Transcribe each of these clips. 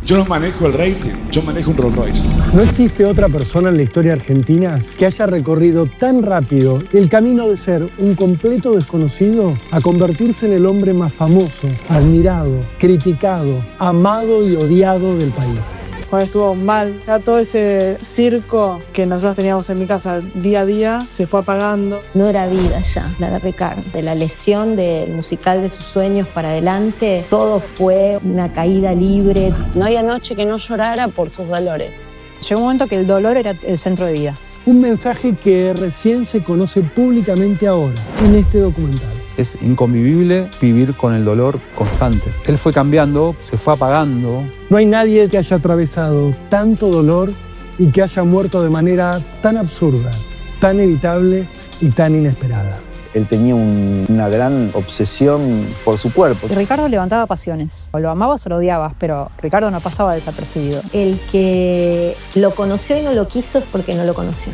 Yo no manejo el rating, yo manejo un Rolls Royce. No existe otra persona en la historia argentina que haya recorrido tan rápido el camino de ser un completo desconocido a convertirse en el hombre más famoso, admirado, criticado, amado y odiado del país. Cuando estuvo mal, ya todo ese circo que nosotros teníamos en mi casa día a día se fue apagando. No era vida ya, la de Ricardo. De la lesión del musical de sus sueños para adelante, todo fue una caída libre. No había noche que no llorara por sus dolores. Llegó un momento que el dolor era el centro de vida. Un mensaje que recién se conoce públicamente ahora, en este documental. Es inconvivible vivir con el dolor constante. Él fue cambiando, se fue apagando. No hay nadie que haya atravesado tanto dolor y que haya muerto de manera tan absurda, tan evitable y tan inesperada. Él tenía una gran obsesión por su cuerpo. Y Ricardo levantaba pasiones. O lo amabas o lo odiabas, pero Ricardo no pasaba desapercibido. El que lo conoció y no lo quiso es porque no lo conoció.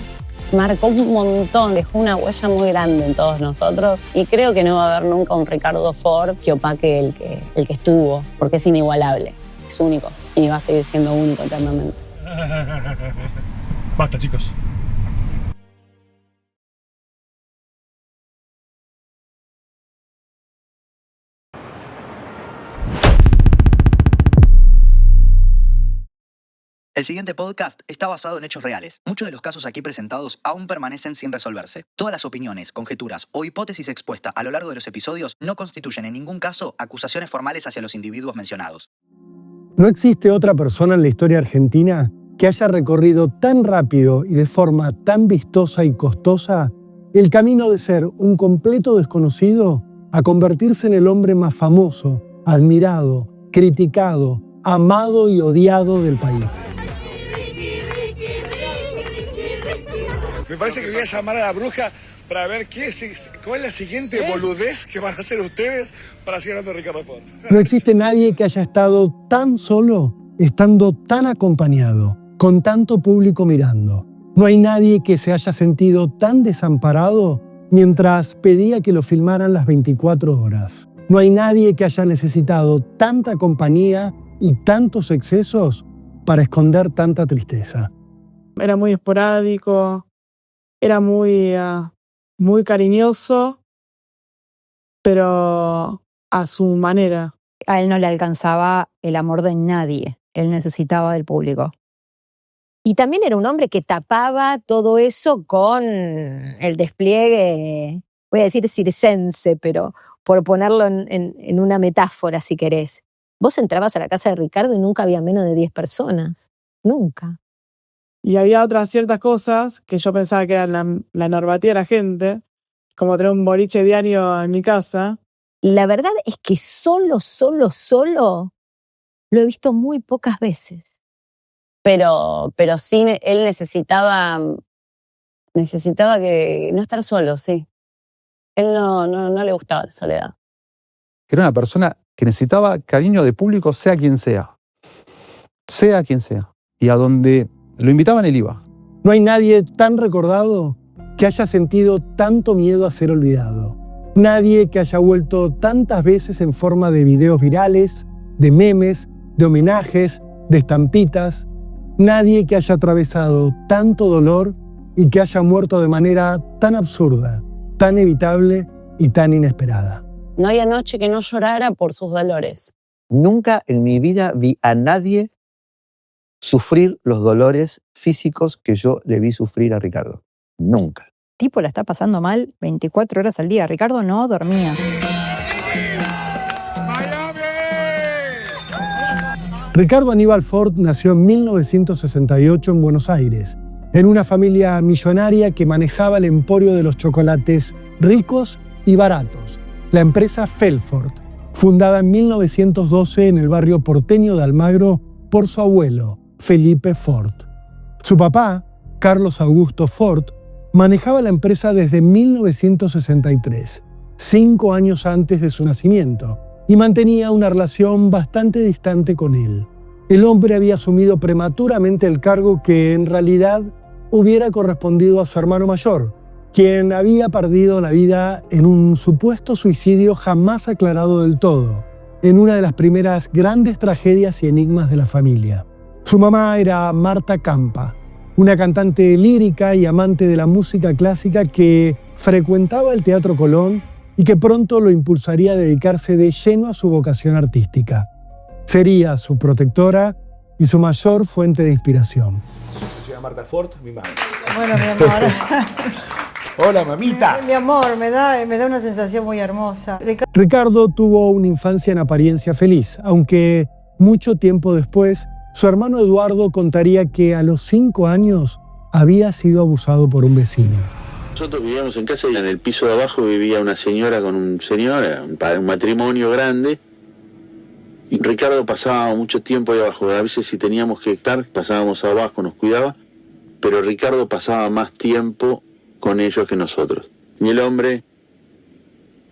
Marcó un montón, dejó una huella muy grande en todos nosotros y creo que no va a haber nunca un Ricardo Ford que opaque el que estuvo, porque es inigualable, es único y va a seguir siendo único eternamente. Basta, chicos. El siguiente podcast está basado en hechos reales. Muchos de los casos aquí presentados aún permanecen sin resolverse. Todas las opiniones, conjeturas o hipótesis expuestas a lo largo de los episodios no constituyen en ningún caso acusaciones formales hacia los individuos mencionados. No existe otra persona en la historia argentina que haya recorrido tan rápido y de forma tan vistosa y costosa el camino de ser un completo desconocido a convertirse en el hombre más famoso, admirado, criticado, amado y odiado del país. Me parece que voy a llamar a la bruja para ver cuál es la siguiente boludez que van a hacer ustedes para seguir hablando de Ricardo Ford. No existe nadie que haya estado tan solo, estando tan acompañado, con tanto público mirando. No hay nadie que se haya sentido tan desamparado mientras pedía que lo filmaran las 24 horas. No hay nadie que haya necesitado tanta compañía y tantos excesos para esconder tanta tristeza. Era muy esporádico, era muy cariñoso, pero a su manera. A él no le alcanzaba el amor de nadie. Él necesitaba del público. Y también era un hombre que tapaba todo eso con el despliegue, voy a decir circense, pero por ponerlo en una metáfora, si querés. Vos entrabas a la casa de Ricardo y nunca había menos de 10 personas. Nunca. Y había otras ciertas cosas que yo pensaba que eran la normativa de la gente, como tener un boliche diario en mi casa. La verdad es que solo lo he visto muy pocas veces. Pero sí, él necesitaba que no estar solo, sí. Él no le gustaba la soledad. Era una persona que necesitaba cariño de público, sea quien sea. Sea quien sea. Y a donde lo invitaban, él iba. No hay nadie tan recordado que haya sentido tanto miedo a ser olvidado. Nadie que haya vuelto tantas veces en forma de videos virales, de memes, de homenajes, de estampitas. Nadie que haya atravesado tanto dolor y que haya muerto de manera tan absurda, tan evitable y tan inesperada. No había noche que no llorara por sus dolores. Nunca en mi vida vi a nadie sufrir los dolores físicos que yo le vi sufrir a Ricardo. Nunca. El tipo la está pasando mal 24 horas al día. Ricardo no dormía. Ricardo Aníbal Ford nació en 1968 en Buenos Aires, en una familia millonaria que manejaba el emporio de los chocolates ricos y baratos, la empresa Felford, fundada en 1912 en el barrio porteño de Almagro por su abuelo, Felipe Ford. Su papá, Carlos Augusto Ford, manejaba la empresa desde 1963, 5 años antes de su nacimiento, y mantenía una relación bastante distante con él. El hombre había asumido prematuramente el cargo que en realidad hubiera correspondido a su hermano mayor, quien había perdido la vida en un supuesto suicidio jamás aclarado del todo, en una de las primeras grandes tragedias y enigmas de la familia. Su mamá era Marta Campa, una cantante lírica y amante de la música clásica que frecuentaba el Teatro Colón y que pronto lo impulsaría a dedicarse de lleno a su vocación artística. Sería su protectora y su mayor fuente de inspiración. Se llama Marta Fort, mi madre. Bueno, mi amor. Hola, mamita. Mi amor, me da una sensación muy hermosa. Ricardo tuvo una infancia en apariencia feliz, aunque mucho tiempo después, su hermano Eduardo contaría que a los 5 años había sido abusado por un vecino. Nosotros vivíamos en casa y en el piso de abajo vivía una señora con un señor, un matrimonio grande. Y Ricardo pasaba mucho tiempo ahí abajo. A veces si teníamos que estar, pasábamos abajo, nos cuidaba. Pero Ricardo pasaba más tiempo con ellos que nosotros. Y el hombre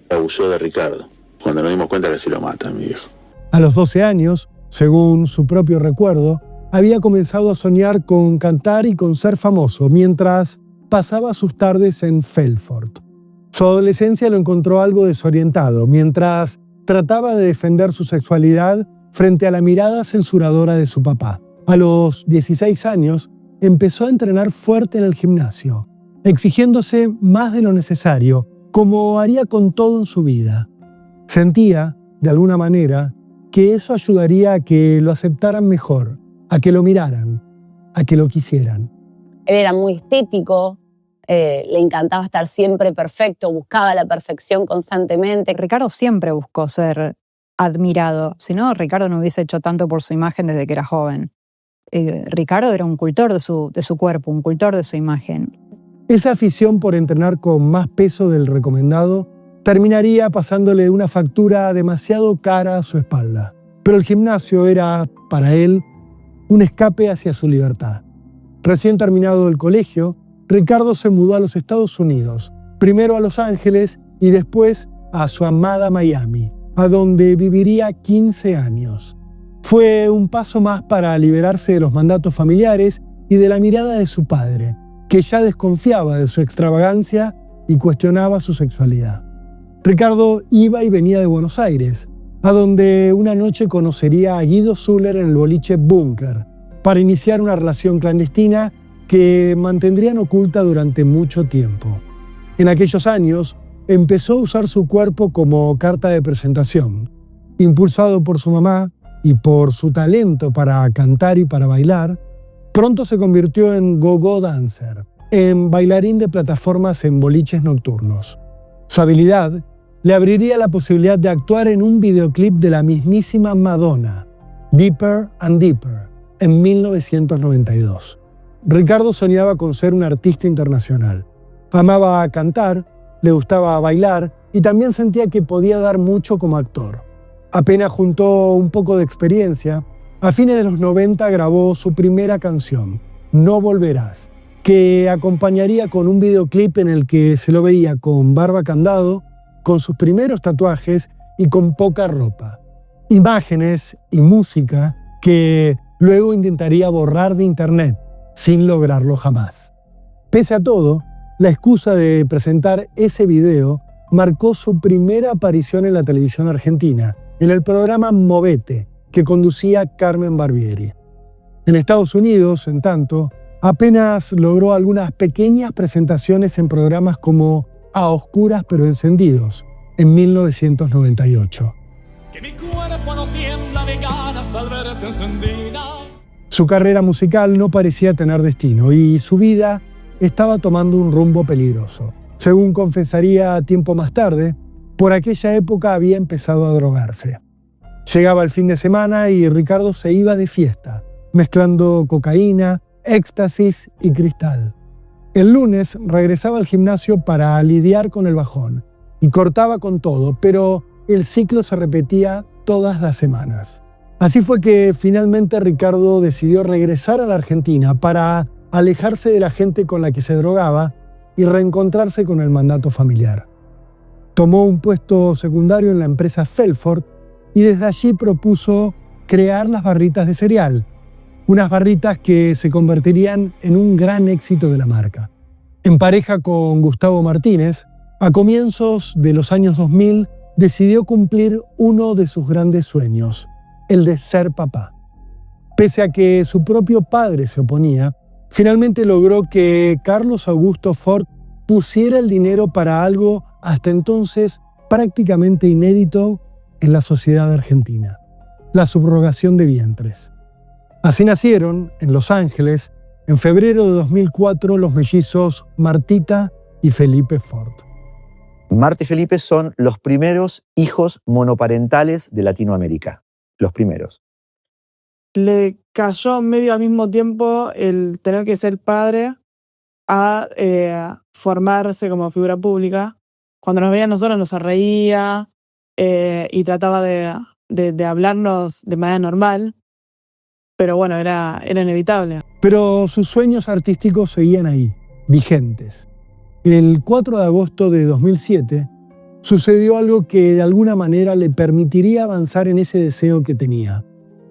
abusó de Ricardo. Cuando nos dimos cuenta que se lo matan, mi viejo. A los 12 años, según su propio recuerdo, había comenzado a soñar con cantar y con ser famoso, mientras pasaba sus tardes en Felford. Su adolescencia lo encontró algo desorientado, mientras trataba de defender su sexualidad frente a la mirada censuradora de su papá. A los 16 años, empezó a entrenar fuerte en el gimnasio, exigiéndose más de lo necesario, como haría con todo en su vida. Sentía, de alguna manera, que eso ayudaría a que lo aceptaran mejor, a que lo miraran, a que lo quisieran. Él era muy estético, le encantaba estar siempre perfecto, buscaba la perfección constantemente. Ricardo siempre buscó ser admirado. Si no, Ricardo no hubiese hecho tanto por su imagen desde que era joven. Ricardo era un cultor de su cuerpo, un cultor de su imagen. Esa afición por entrenar con más peso del recomendado terminaría pasándole una factura demasiado cara a su espalda. Pero el gimnasio era, para él, un escape hacia su libertad. Recién terminado el colegio, Ricardo se mudó a los Estados Unidos, primero a Los Ángeles y después a su amada Miami, a donde viviría 15 años. Fue un paso más para liberarse de los mandatos familiares y de la mirada de su padre, que ya desconfiaba de su extravagancia y cuestionaba su sexualidad. Ricardo iba y venía de Buenos Aires, a donde una noche conocería a Guido Zuller en el boliche Bunker, para iniciar una relación clandestina que mantendrían oculta durante mucho tiempo. En aquellos años, empezó a usar su cuerpo como carta de presentación. Impulsado por su mamá y por su talento para cantar y para bailar, pronto se convirtió en go-go dancer, en bailarín de plataformas en boliches nocturnos. Su habilidad le abriría la posibilidad de actuar en un videoclip de la mismísima Madonna, Deeper and Deeper, en 1992. Ricardo soñaba con ser un artista internacional. Amaba cantar, le gustaba bailar y también sentía que podía dar mucho como actor. Apenas juntó un poco de experiencia, a fines de los 90 grabó su primera canción, No Volverás, que acompañaría con un videoclip en el que se lo veía con barba candado, con sus primeros tatuajes y con poca ropa. Imágenes y música que luego intentaría borrar de internet, sin lograrlo jamás. Pese a todo, la excusa de presentar ese video marcó su primera aparición en la televisión argentina, en el programa Movete, que conducía Carmen Barbieri. En Estados Unidos, en tanto, apenas logró algunas pequeñas presentaciones en programas como A Oscuras pero Encendidos, en 1998. Que mi cuerpo no tiembla de ganas al verte encendida. Su carrera musical no parecía tener destino y su vida estaba tomando un rumbo peligroso. Según confesaría tiempo más tarde, por aquella época había empezado a drogarse. Llegaba el fin de semana y Ricardo se iba de fiesta, mezclando cocaína, éxtasis y cristal. El lunes regresaba al gimnasio para lidiar con el bajón y cortaba con todo, pero el ciclo se repetía todas las semanas. Así fue que finalmente Ricardo decidió regresar a la Argentina para alejarse de la gente con la que se drogaba y reencontrarse con el mandato familiar. Tomó un puesto secundario en la empresa Felford y desde allí propuso crear las barritas de cereal, unas barritas que se convertirían en un gran éxito de la marca. En pareja con Gustavo Martínez, a comienzos de los años 2000 decidió cumplir uno de sus grandes sueños, el de ser papá. Pese a que su propio padre se oponía, finalmente logró que Carlos Augusto Ford pusiera el dinero para algo hasta entonces prácticamente inédito en la sociedad argentina: la subrogación de vientres. Así nacieron, en Los Ángeles, en febrero de 2004, los mellizos Martita y Felipe Ford. Marta y Felipe son los primeros hijos monoparentales de Latinoamérica. Los primeros. Le cayó medio al mismo tiempo el tener que ser padre a formarse como figura pública. Cuando nos veía a nosotros nos reía y trataba de hablarnos de manera normal, pero bueno, era inevitable. Pero sus sueños artísticos seguían ahí, vigentes. El 4 de agosto de 2007 sucedió algo que de alguna manera le permitiría avanzar en ese deseo que tenía.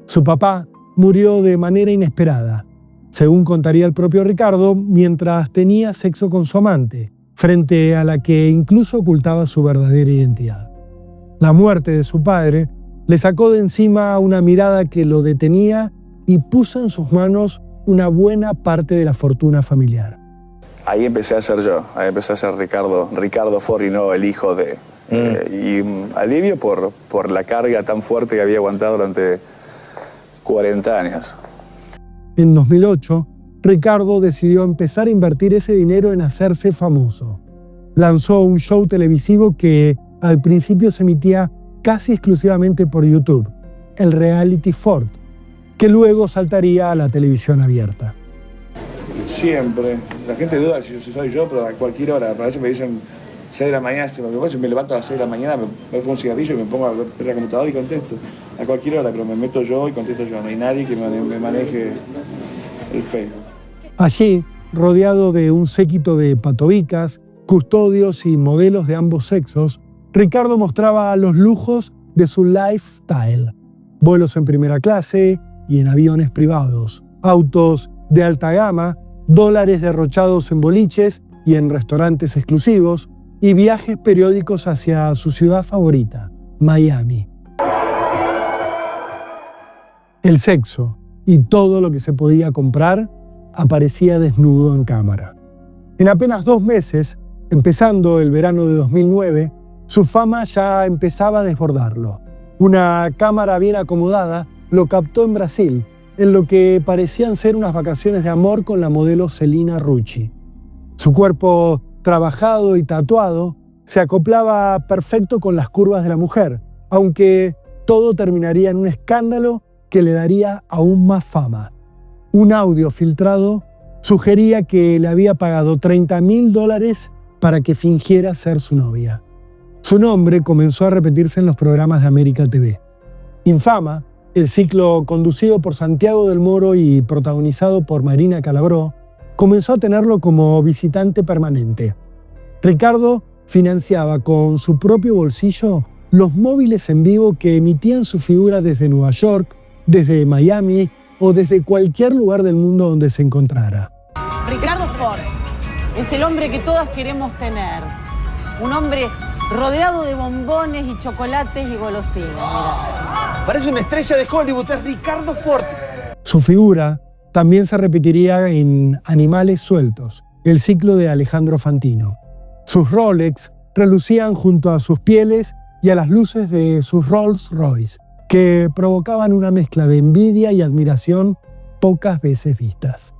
Su papá murió de manera inesperada, según contaría el propio Ricardo, mientras tenía sexo con su amante, frente a la que incluso ocultaba su verdadera identidad. La muerte de su padre le sacó de encima una mirada que lo detenía y puso en sus manos una buena parte de la fortuna familiar. Ahí empecé a ser yo, ahí empecé a ser Ricardo Ford y no el hijo de... y alivio por la carga tan fuerte que había aguantado durante 40 años. En 2008, Ricardo decidió empezar a invertir ese dinero en hacerse famoso. Lanzó un show televisivo que al principio se emitía casi exclusivamente por YouTube, el Reality Ford, que luego saltaría a la televisión abierta. Siempre. La gente duda si soy yo, pero a cualquier hora. A veces me dicen 6 de la mañana, si me levanto a las 6 de la mañana, me pongo un cigarrillo y me pongo a ver la computadora y contesto. A cualquier hora, pero me meto yo y contesto yo. No hay nadie que me maneje el Facebook. Allí, rodeado de un séquito de patobicas, custodios y modelos de ambos sexos, Ricardo mostraba los lujos de su lifestyle: vuelos en primera clase y en aviones privados, autos de alta gama, dólares derrochados en boliches y en restaurantes exclusivos, y viajes periódicos hacia su ciudad favorita, Miami. El sexo y todo lo que se podía comprar aparecía desnudo en cámara. En apenas 2 meses, empezando el verano de 2009, su fama ya empezaba a desbordarlo. Una cámara bien acomodada lo captó en Brasil, en lo que parecían ser unas vacaciones de amor con la modelo Celina Rucci. Su cuerpo trabajado y tatuado se acoplaba perfecto con las curvas de la mujer, aunque todo terminaría en un escándalo que le daría aún más fama. Un audio filtrado sugería que le había pagado $30.000 para que fingiera ser su novia. Su nombre comenzó a repetirse en los programas de América TV. Infama, el ciclo conducido por Santiago del Moro y protagonizado por Marina Calabró, comenzó a tenerlo como visitante permanente. Ricardo financiaba con su propio bolsillo los móviles en vivo que emitían su figura desde Nueva York, desde Miami o desde cualquier lugar del mundo donde se encontrara. Ricardo Ford es el hombre que todas queremos tener. Un hombre rodeado de bombones y chocolates y golosinas. Mirá. Parece una estrella de Hollywood, es Ricardo Ford. Su figura también se repetiría en Animales Sueltos, el ciclo de Alejandro Fantino. Sus Rolex relucían junto a sus pieles y a las luces de sus Rolls Royce, que provocaban una mezcla de envidia y admiración pocas veces vistas.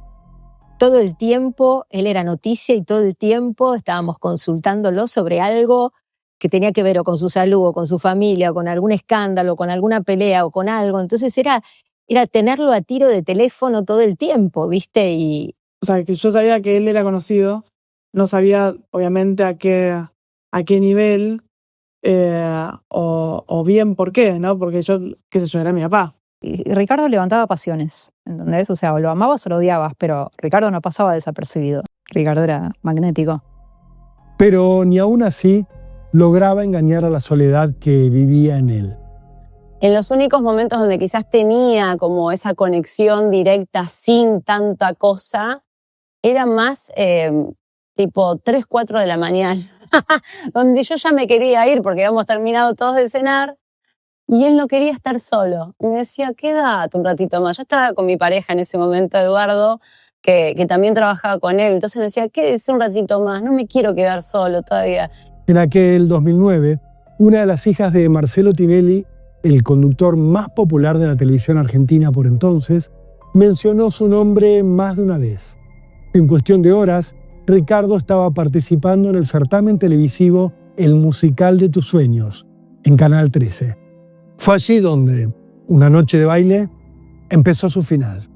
Todo el tiempo él era noticia y todo el tiempo estábamos consultándolo sobre algo que tenía que ver o con su salud, o con su familia, o con algún escándalo, o con alguna pelea, o con algo. Entonces era tenerlo a tiro de teléfono todo el tiempo, ¿viste? O sea, que yo sabía que él era conocido, no sabía, obviamente, a qué nivel o bien por qué, ¿no? Porque yo, qué sé yo, era mi papá. Y Ricardo levantaba pasiones, ¿entendés? O sea, o lo amabas o lo odiabas, pero Ricardo no pasaba desapercibido. Ricardo era magnético. Pero ni aún así lograba engañar a la soledad que vivía en él. En los únicos momentos donde quizás tenía como esa conexión directa sin tanta cosa, era más tipo 3, 4 de la mañana. donde yo ya me quería ir porque habíamos terminado todos de cenar y él no quería estar solo. Y me decía, quédate un ratito más. Yo estaba con mi pareja en ese momento, Eduardo, que también trabajaba con él. Entonces me decía, quédese un ratito más, no me quiero quedar solo todavía. En aquel 2009, una de las hijas de Marcelo Tinelli, el conductor más popular de la televisión argentina por entonces, mencionó su nombre más de una vez. En cuestión de horas, Ricardo estaba participando en el certamen televisivo El Musical de Tus Sueños, en Canal 13. Fue allí donde, una noche de baile, empezó su final.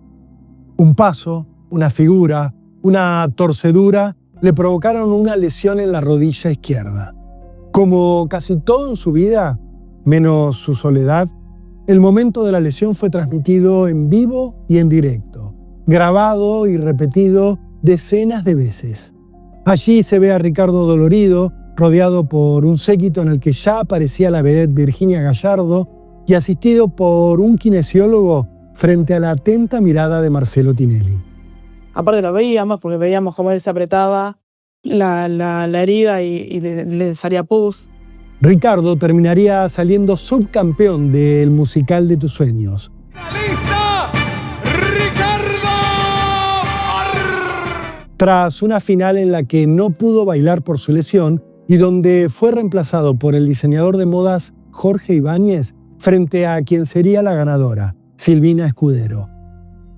Un paso, una figura, una torcedura le provocaron una lesión en la rodilla izquierda. Como casi todo en su vida, menos su soledad, el momento de la lesión fue transmitido en vivo y en directo, grabado y repetido decenas de veces. Allí se ve a Ricardo dolorido, rodeado por un séquito en el que ya aparecía la vedette Virginia Gallardo y asistido por un kinesiólogo frente a la atenta mirada de Marcelo Tinelli. Aparte lo veíamos porque veíamos cómo él se apretaba la herida y le salía pus. Ricardo terminaría saliendo subcampeón del Musical de Tus Sueños. ¡Lista! ¡Ricardo! Tras una final en la que no pudo bailar por su lesión y donde fue reemplazado por el diseñador de modas Jorge Ibáñez frente a quien sería la ganadora, Silvina Escudero.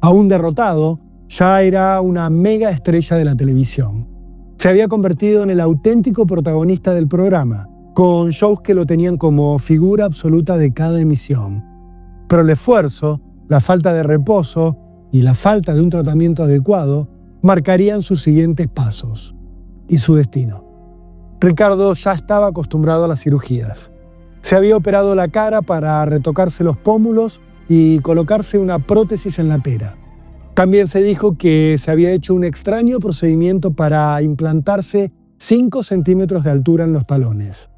Aún derrotado, ya era una mega estrella de la televisión. Se había convertido en el auténtico protagonista del programa, con shows que lo tenían como figura absoluta de cada emisión. Pero el esfuerzo, la falta de reposo y la falta de un tratamiento adecuado marcarían sus siguientes pasos y su destino. Ricardo ya estaba acostumbrado a las cirugías. Se había operado la cara para retocarse los pómulos y colocarse una prótesis en la pera. También se dijo que se había hecho un extraño procedimiento para implantarse 5 centímetros de altura en los talones.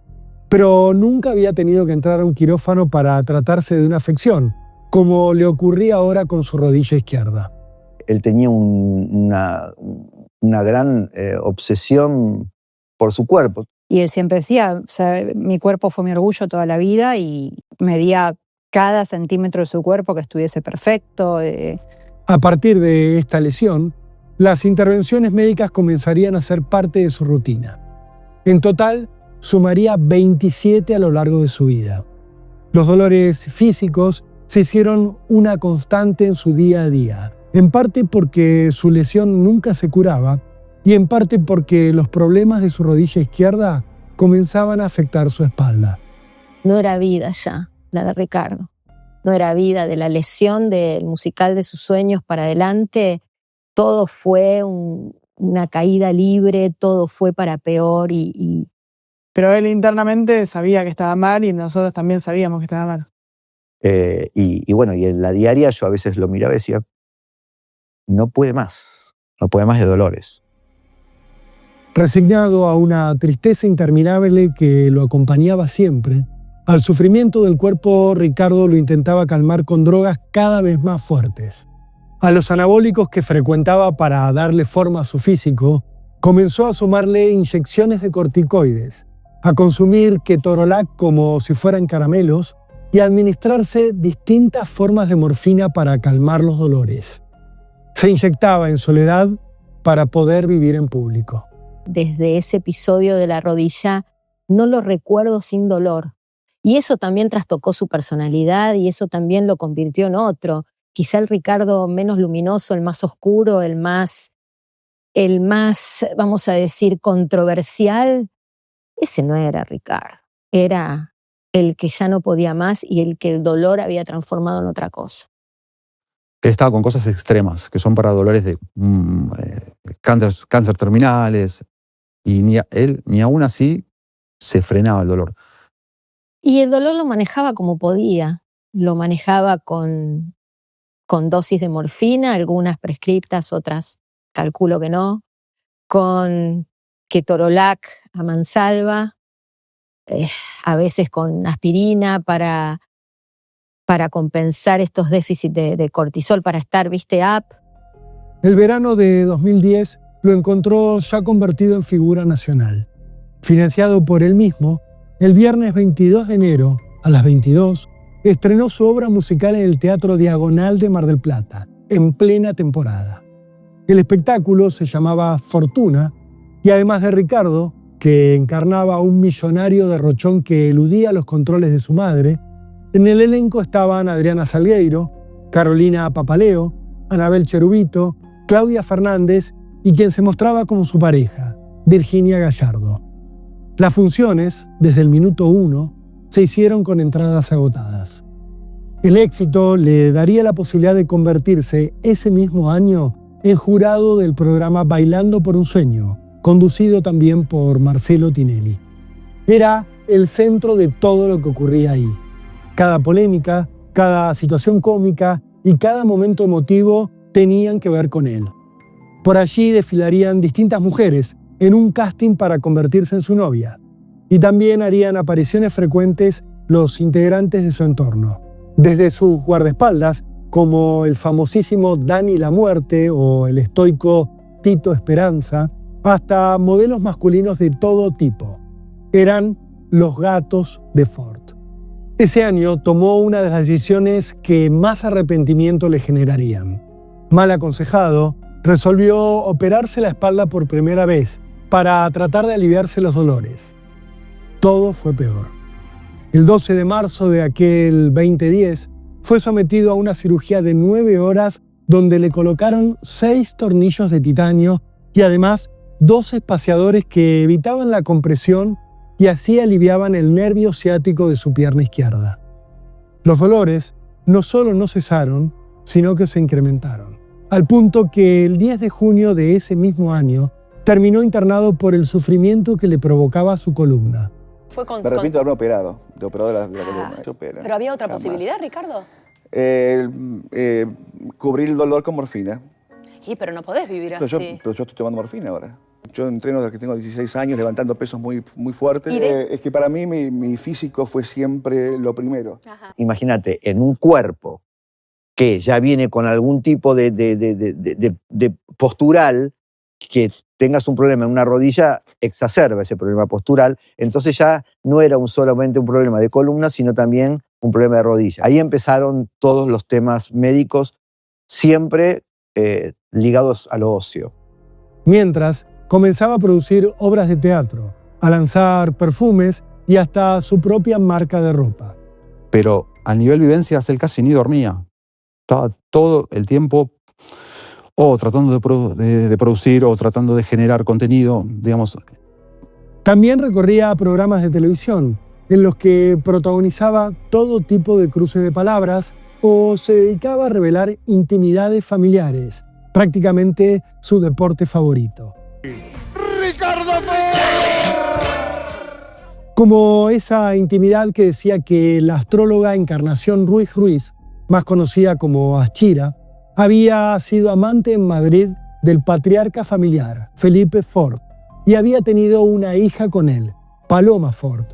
Pero nunca había tenido que entrar a un quirófano para tratarse de una afección, como le ocurría ahora con su rodilla izquierda. Él tenía una gran obsesión por su cuerpo. Y él siempre decía, o sea, mi cuerpo fue mi orgullo toda la vida y medía cada centímetro de su cuerpo que estuviese perfecto. A partir de esta lesión, las intervenciones médicas comenzarían a ser parte de su rutina. En total, sumaría 27 a lo largo de su vida. Los dolores físicos se hicieron una constante en su día a día, en parte porque su lesión nunca se curaba y en parte porque los problemas de su rodilla izquierda comenzaban a afectar su espalda. No era vida ya, la de Ricardo. No era vida. De la lesión del Musical de Sus Sueños para adelante, todo fue una caída libre, todo fue para peor Pero él internamente sabía que estaba mal y nosotros también sabíamos que estaba mal. Y bueno, y en la diaria yo a veces lo miraba y decía, no puede más de dolores. Resignado a una tristeza interminable que lo acompañaba siempre, al sufrimiento del cuerpo, Ricardo lo intentaba calmar con drogas cada vez más fuertes. A los anabólicos que frecuentaba para darle forma a su físico, comenzó a sumarle inyecciones de corticoides, a consumir ketorolac como si fueran caramelos y a administrarse distintas formas de morfina para calmar los dolores. Se inyectaba en soledad para poder vivir en público. Desde ese episodio de la rodilla no lo recuerdo sin dolor. Y eso también trastocó su personalidad y eso también lo convirtió en otro. Quizá el Ricardo menos luminoso, el más oscuro, el más, vamos a decir, controversial. Ese no era Ricardo. Era el que ya no podía más y el que el dolor había transformado en otra cosa. Él estaba con cosas extremas, que son para dolores de cáncer terminales, y ni aún así se frenaba el dolor. Y el dolor lo manejaba como podía. Lo manejaba con dosis de morfina, algunas prescriptas, otras calculo que no, con ketorolac a mansalva, a veces con aspirina para compensar estos déficits de cortisol, para estar, up. El verano de 2010 lo encontró ya convertido en figura nacional. Financiado por él mismo, el viernes 22 de enero, a las 22, estrenó su obra musical en el Teatro Diagonal de Mar del Plata, en plena temporada. El espectáculo se llamaba Fortuna, y además de Ricardo, que encarnaba a un millonario derrochón que eludía los controles de su madre, en el elenco estaban Adriana Salgueiro, Carolina Papaleo, Anabel Cherubito, Claudia Fernández y quien se mostraba como su pareja, Virginia Gallardo. Las funciones, desde el minuto 1, se hicieron con entradas agotadas. El éxito le daría la posibilidad de convertirse ese mismo año en jurado del programa Bailando por un Sueño, conducido también por Marcelo Tinelli. Era el centro de todo lo que ocurría ahí. Cada polémica, cada situación cómica y cada momento emotivo tenían que ver con él. Por allí desfilarían distintas mujeres en un casting para convertirse en su novia. Y también harían apariciones frecuentes los integrantes de su entorno. Desde sus guardaespaldas, como el famosísimo Dani La Muerte o el estoico Tito Esperanza, hasta modelos masculinos de todo tipo. Eran los gatos de Ford. Ese año tomó una de las decisiones que más arrepentimiento le generarían. Mal aconsejado, resolvió operarse la espalda por primera vez para tratar de aliviarse los dolores. Todo fue peor. El 12 de marzo de aquel 2010 fue sometido a una cirugía de 9 horas donde le colocaron 6 tornillos de titanio y además 2 espaciadores que evitaban la compresión y así aliviaban el nervio ciático de su pierna izquierda. Los dolores no solo no cesaron, sino que se incrementaron, al punto que el 10 de junio de ese mismo año terminó internado por el sufrimiento que le provocaba su columna. Fue con, Me arrepiento con... de haberme operado, de operador de la columna. Se opera. ¿Pero había otra Jamás. posibilidad, Ricardo? Cubrir el dolor con morfina. Y pero no podés vivir Pero así. yo estoy tomando morfina ahora. Yo entreno desde que tengo 16 años, levantando pesos muy, muy fuertes. ¿Y Es que para mí mi físico fue siempre lo primero. Ajá. Imagínate, en un cuerpo que ya viene con algún tipo de postural, que tengas un problema en una rodilla, exacerba ese problema postural. Entonces ya no era solamente un problema de columna, sino también un problema de rodilla. Ahí empezaron todos los temas médicos, siempre ligados a lo óseo. Mientras, comenzaba a producir obras de teatro, a lanzar perfumes y hasta su propia marca de ropa. Pero a nivel vivencias él casi ni dormía. Estaba todo el tiempo o tratando de producir o tratando de generar contenido, digamos. También recorría programas de televisión en los que protagonizaba todo tipo de cruces de palabras o se dedicaba a revelar intimidades familiares, prácticamente su deporte favorito. ¡Ricardo Como esa intimidad que decía que la astróloga Encarnación Ruiz Ruiz, más conocida como Achira, había sido amante en Madrid del patriarca familiar, Felipe Ford, y había tenido una hija con él, Paloma Ford,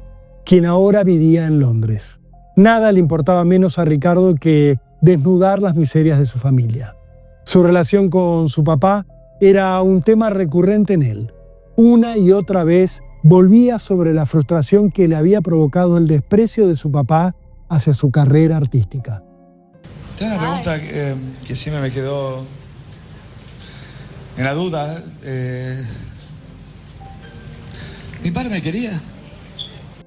quien ahora vivía en Londres. Nada le importaba menos a Ricardo que desnudar las miserias de su familia. Su relación con su papá era un tema recurrente en él. Una y otra vez volvía sobre la frustración que le había provocado el desprecio de su papá hacia su carrera artística. Tengo una pregunta que siempre me quedó en la duda. ¿Mi padre me quería?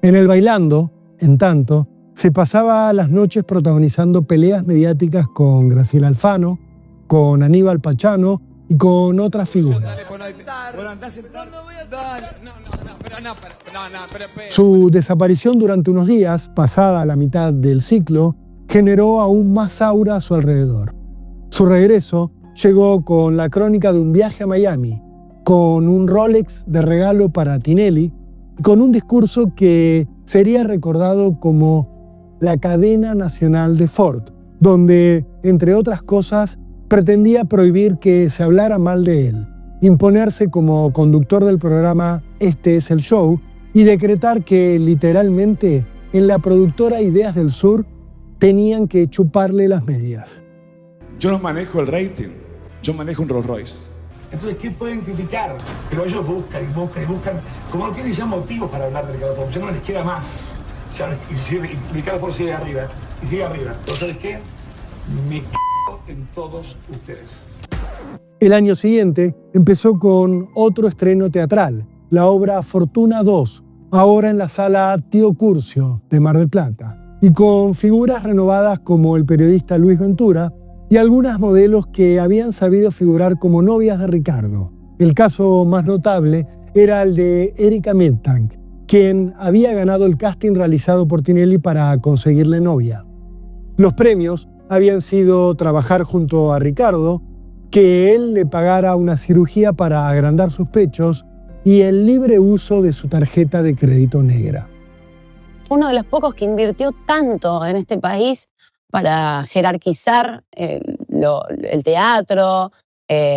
En el Bailando, en tanto, se pasaba las noches protagonizando peleas mediáticas con Graciela Alfano, con Aníbal Pachano y con otras figuras. Su desaparición durante unos días, pasada la mitad del ciclo, generó aún más aura a su alrededor. Su regreso llegó con la crónica de un viaje a Miami, con un Rolex de regalo para Tinelli y con un discurso que sería recordado como la cadena nacional de Ford, donde, entre otras cosas, pretendía prohibir que se hablara mal de él, imponerse como conductor del programa Este es el Show y decretar que, literalmente, en la productora Ideas del Sur tenían que chuparle las medias. Yo no manejo el rating, yo manejo un Rolls Royce. Entonces, ¿qué pueden criticar? Pero ellos buscan y buscan y buscan, como no tienen ya motivos para hablar de Ricardo Ford, ya no les queda más. Y Ricardo Ford sigue arriba, y sigue arriba. Pero ¿sabes qué? Me cago en todos ustedes. El año siguiente empezó con otro estreno teatral, la obra Fortuna 2, ahora en la sala Tío Curcio de Mar del Plata, y con figuras renovadas como el periodista Luis Ventura y algunas modelos que habían sabido figurar como novias de Ricardo. El caso más notable era el de Erika Mittank, quien había ganado el casting realizado por Tinelli para conseguirle novia. Los premios habían sido trabajar junto a Ricardo, que él le pagara una cirugía para agrandar sus pechos y el libre uso de su tarjeta de crédito negra. Uno de los pocos que invirtió tanto en este país para jerarquizar el teatro,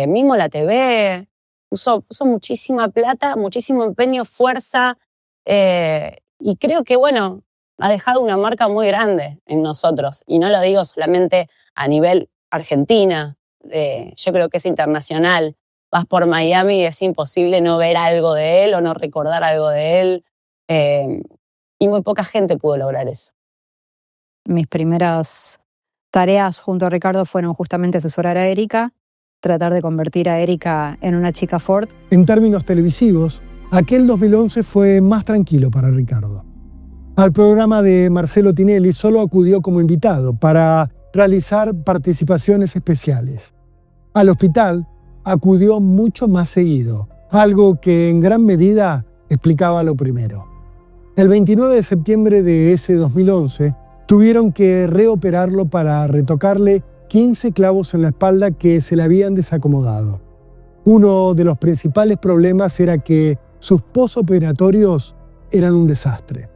mismo la TV. Puso muchísima plata, muchísimo empeño, fuerza, y creo que, bueno, ha dejado una marca muy grande en nosotros. Y no lo digo solamente a nivel Argentina, yo creo que es internacional. Vas por Miami y es imposible no ver algo de él o no recordar algo de él. Y muy poca gente pudo lograr eso. Mis primeras tareas junto a Ricardo fueron justamente asesorar a Erika, tratar de convertir a Erika en una chica Ford. En términos televisivos, aquel 2011 fue más tranquilo para Ricardo. Al programa de Marcelo Tinelli solo acudió como invitado para realizar participaciones especiales. Al hospital acudió mucho más seguido, algo que en gran medida explicaba lo primero. El 29 de septiembre de ese 2011 tuvieron que reoperarlo para retocarle 15 clavos en la espalda que se le habían desacomodado. Uno de los principales problemas era que sus posoperatorios eran un desastre.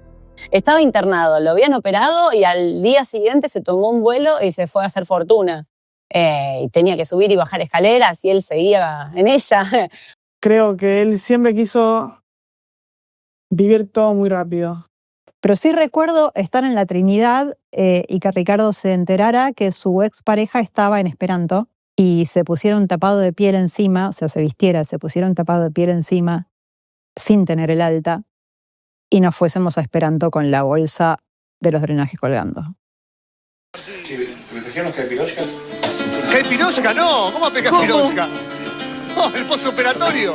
Estaba internado, lo habían operado y al día siguiente se tomó un vuelo y se fue a hacer fortuna. Y tenía que subir y bajar escaleras y él seguía en ella. Creo que él siempre quiso vivir todo muy rápido. Pero sí recuerdo estar en la Trinidad y que Ricardo se enterara que su expareja estaba en Esperanto y se pusieron tapado de piel encima, o sea, se pusieron tapado de piel encima sin tener el alta y nos fuésemos a Esperanto con la bolsa de los drenajes colgando. ¿Te trajeron los caipiroscas? ¡Caipirosca no! ¿Cómo aplica caipirosca? ¡Oh, el postoperatorio!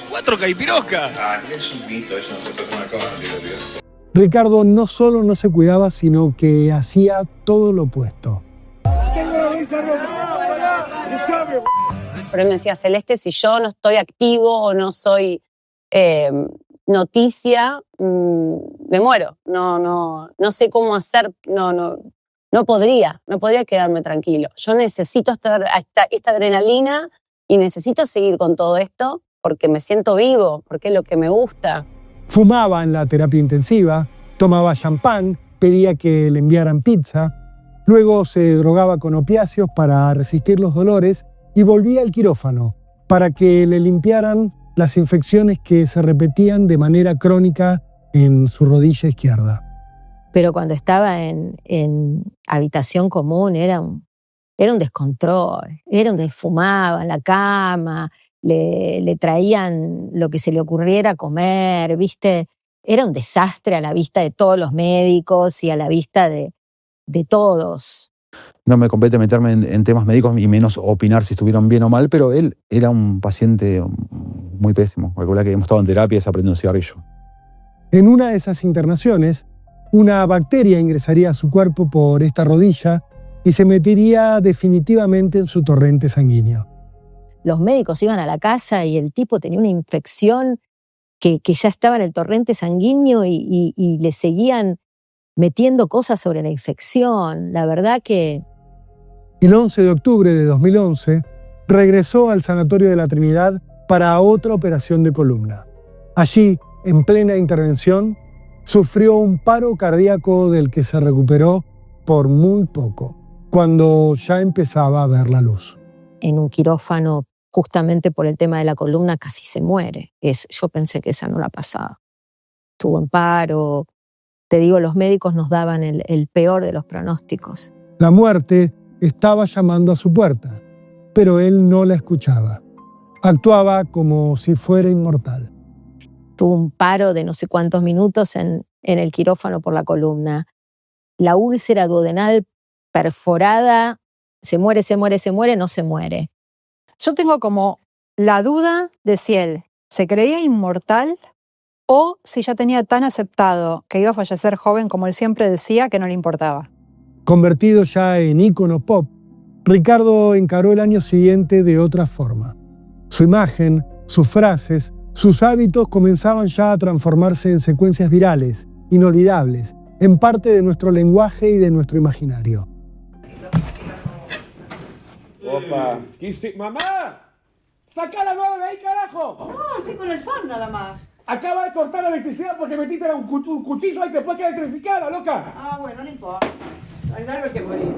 4 caipiroscas. Ah, es un mito, eso no se puede tomar cosas divertidas. Ricardo no solo no se cuidaba, sino que hacía todo lo opuesto. Pero él me decía, Celeste, si yo no estoy activo o no soy noticia, me muero. No sé cómo hacer, no podría quedarme tranquilo. Yo necesito esta adrenalina y necesito seguir con todo esto porque me siento vivo, porque es lo que me gusta. Fumaba en la terapia intensiva, tomaba champán, pedía que le enviaran pizza, luego se drogaba con opiáceos para resistir los dolores y volvía al quirófano para que le limpiaran las infecciones que se repetían de manera crónica en su rodilla izquierda. Pero cuando estaba en habitación común era un descontrol, era donde fumaba en la cama, le traían lo que se le ocurriera comer, ¿viste? Era un desastre a la vista de todos los médicos y a la vista de todos. No me compete meterme en temas médicos y menos opinar si estuvieron bien o mal, pero él era un paciente muy pésimo. Recuerda que hemos estado en terapia y se aprendió un cigarrillo. En una de esas internaciones, una bacteria ingresaría a su cuerpo por esta rodilla y se metería definitivamente en su torrente sanguíneo. Los médicos iban a la casa y el tipo tenía una infección que ya estaba en el torrente sanguíneo y le seguían metiendo cosas sobre la infección. La verdad que... El 11 de octubre de 2011 regresó al Sanatorio de la Trinidad para otra operación de columna. Allí, en plena intervención, sufrió un paro cardíaco del que se recuperó por muy poco, cuando ya empezaba a ver la luz. En un quirófano, justamente por el tema de la columna, casi se muere. Yo pensé que esa no la pasaba. Estuvo en paro. Te digo, los médicos nos daban el peor de los pronósticos. La muerte estaba llamando a su puerta, pero él no la escuchaba. Actuaba como si fuera inmortal. Tuvo un paro de no sé cuántos minutos en el quirófano por la columna. La úlcera duodenal perforada, se muere, no se muere. Yo tengo como la duda de si él se creía inmortal o si ya tenía tan aceptado que iba a fallecer joven como él siempre decía que no le importaba. Convertido ya en ícono pop, Ricardo encaró el año siguiente de otra forma. Su imagen, sus frases, sus hábitos comenzaban ya a transformarse en secuencias virales, inolvidables, en parte de nuestro lenguaje y de nuestro imaginario. Opa, ¡mamá! ¡Sacá la nueva de ahí, carajo! No, estoy con el fan nada más. Acaba de cortar la electricidad porque metiste un cuchillo ahí que después queda electrificada, loca. Ah, bueno, no importa. Hay algo que morir.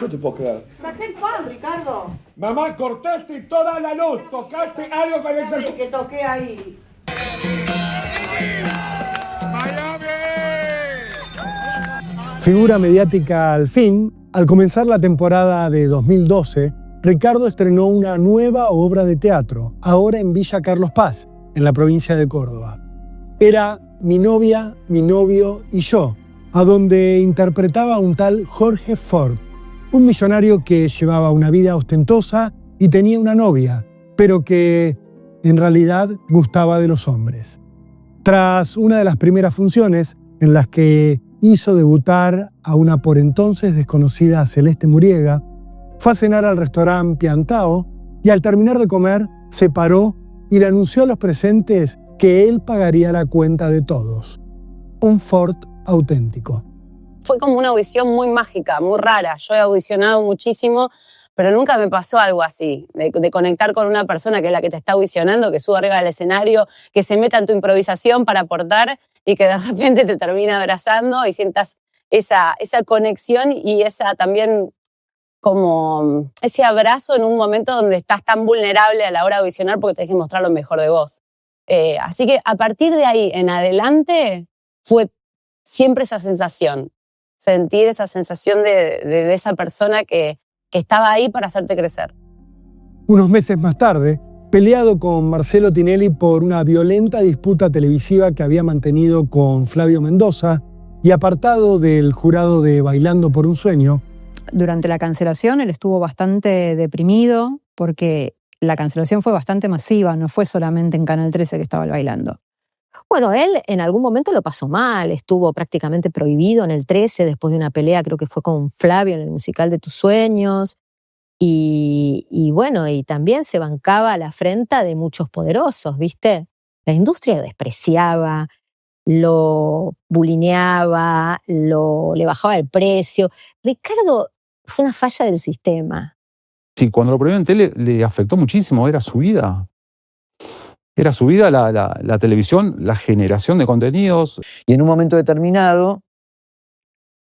No te puedo creer. Saqué el fan, Ricardo. Mamá, cortaste toda la luz, tocaste algo con el Sí, que toqué ahí. Figura mediática al fin, al comenzar la temporada de 2012, Ricardo estrenó una nueva obra de teatro, ahora en Villa Carlos Paz, en la provincia de Córdoba. Era Mi novia, mi novio y yo, a donde interpretaba a un tal Jorge Ford, un millonario que llevaba una vida ostentosa y tenía una novia, pero que en realidad gustaba de los hombres. Tras una de las primeras funciones en las que hizo debutar a una por entonces desconocida Celeste Muriega, fue a cenar al restaurante Piantao y al terminar de comer se paró y le anunció a los presentes que él pagaría la cuenta de todos. Un Ford auténtico. Fue como una audición muy mágica, muy rara. Yo he audicionado muchísimo, pero nunca me pasó algo así, de conectar con una persona que es la que te está audicionando, que suba arriba del escenario, que se meta en tu improvisación para aportar y que de repente te termina abrazando y sientas esa conexión y esa también como ese abrazo en un momento donde estás tan vulnerable a la hora de audicionar porque tenés que mostrar lo mejor de vos. Así que a partir de ahí en adelante fue siempre esa sensación, sentir esa sensación de esa persona que estaba ahí para hacerte crecer. Unos meses más tarde, peleado con Marcelo Tinelli por una violenta disputa televisiva que había mantenido con Flavio Mendoza y apartado del jurado de Bailando por un Sueño. Durante la cancelación él estuvo bastante deprimido porque la cancelación fue bastante masiva, no fue solamente en Canal 13 que estaba el Bailando. Bueno, él en algún momento lo pasó mal, estuvo prácticamente prohibido en el 13 después de una pelea, creo que fue con Flavio en el musical de Tus Sueños. Y bueno, y también se bancaba a la afrenta de muchos poderosos, ¿viste? La industria lo despreciaba, lo bulineaba, le bajaba el precio. Ricardo fue una falla del sistema. Sí, cuando lo prohibió en tele le afectó muchísimo, era su vida. Era su vida la televisión, la generación de contenidos. Y en un momento determinado,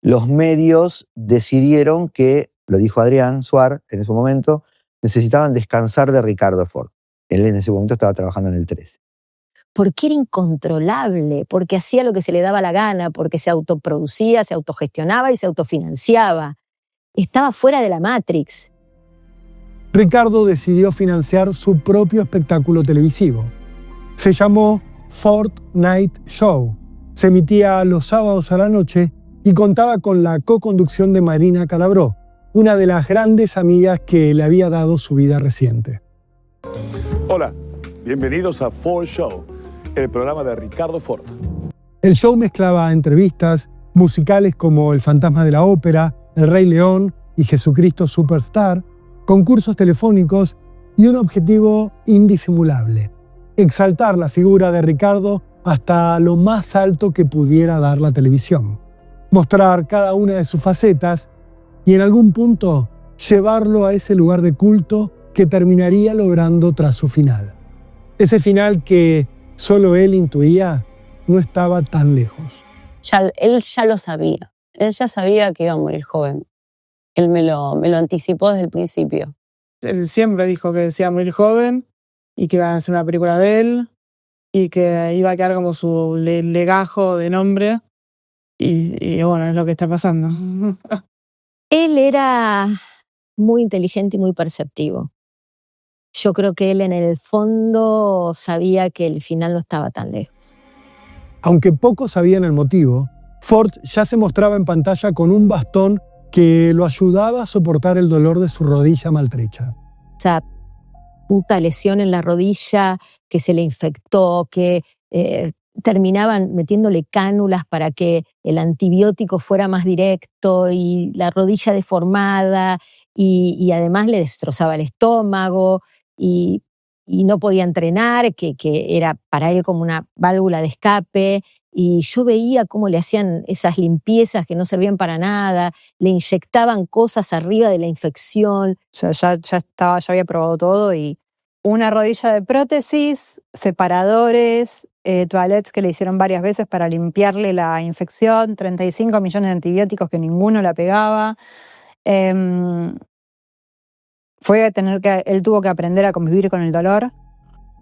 los medios decidieron que, lo dijo Adrián Suar en ese momento, necesitaban descansar de Ricardo Ford. Él en ese momento estaba trabajando en el 13. Porque era incontrolable, porque hacía lo que se le daba la gana, porque se autoproducía, se autogestionaba y se autofinanciaba. Estaba fuera de la Matrix. Ricardo decidió financiar su propio espectáculo televisivo. Se llamó Ford Night Show. Se emitía los sábados a la noche y contaba con la co-conducción de Marina Calabró, una de las grandes amigas que le había dado su vida reciente. Hola, bienvenidos a Ford Show, el programa de Ricardo Ford. El show mezclaba entrevistas, musicales como El Fantasma de la Ópera, El Rey León y Jesucristo Superstar, concursos telefónicos y un objetivo indisimulable: exaltar la figura de Ricardo hasta lo más alto que pudiera dar la televisión, mostrar cada una de sus facetas y en algún punto llevarlo a ese lugar de culto que terminaría logrando tras su final. Ese final que solo él intuía no estaba tan lejos. Él ya lo sabía. Él ya sabía que iba a morir joven. Él me lo anticipó desde el principio. Él siempre dijo que se iba a morir joven y que iba a hacer una película de él y que iba a quedar como su legajo de nombre. Y bueno, es lo que está pasando. Él era muy inteligente y muy perceptivo. Yo creo que él en el fondo sabía que el final no estaba tan lejos. Aunque pocos sabían el motivo, Ford ya se mostraba en pantalla con un bastón que lo ayudaba a soportar el dolor de su rodilla maltrecha. Esa puta lesión en la rodilla que se le infectó, que terminaban metiéndole cánulas para que el antibiótico fuera más directo, y la rodilla deformada, y además le destrozaba el estómago, y no podía entrenar, que era para él como una válvula de escape. Y yo veía cómo le hacían esas limpiezas que no servían para nada, le inyectaban cosas arriba de la infección. O sea, ya había probado todo, y una rodilla de prótesis, separadores, toilettes que le hicieron varias veces para limpiarle la infección, 35 millones de antibióticos que ninguno la pegaba. Él tuvo que aprender a convivir con el dolor.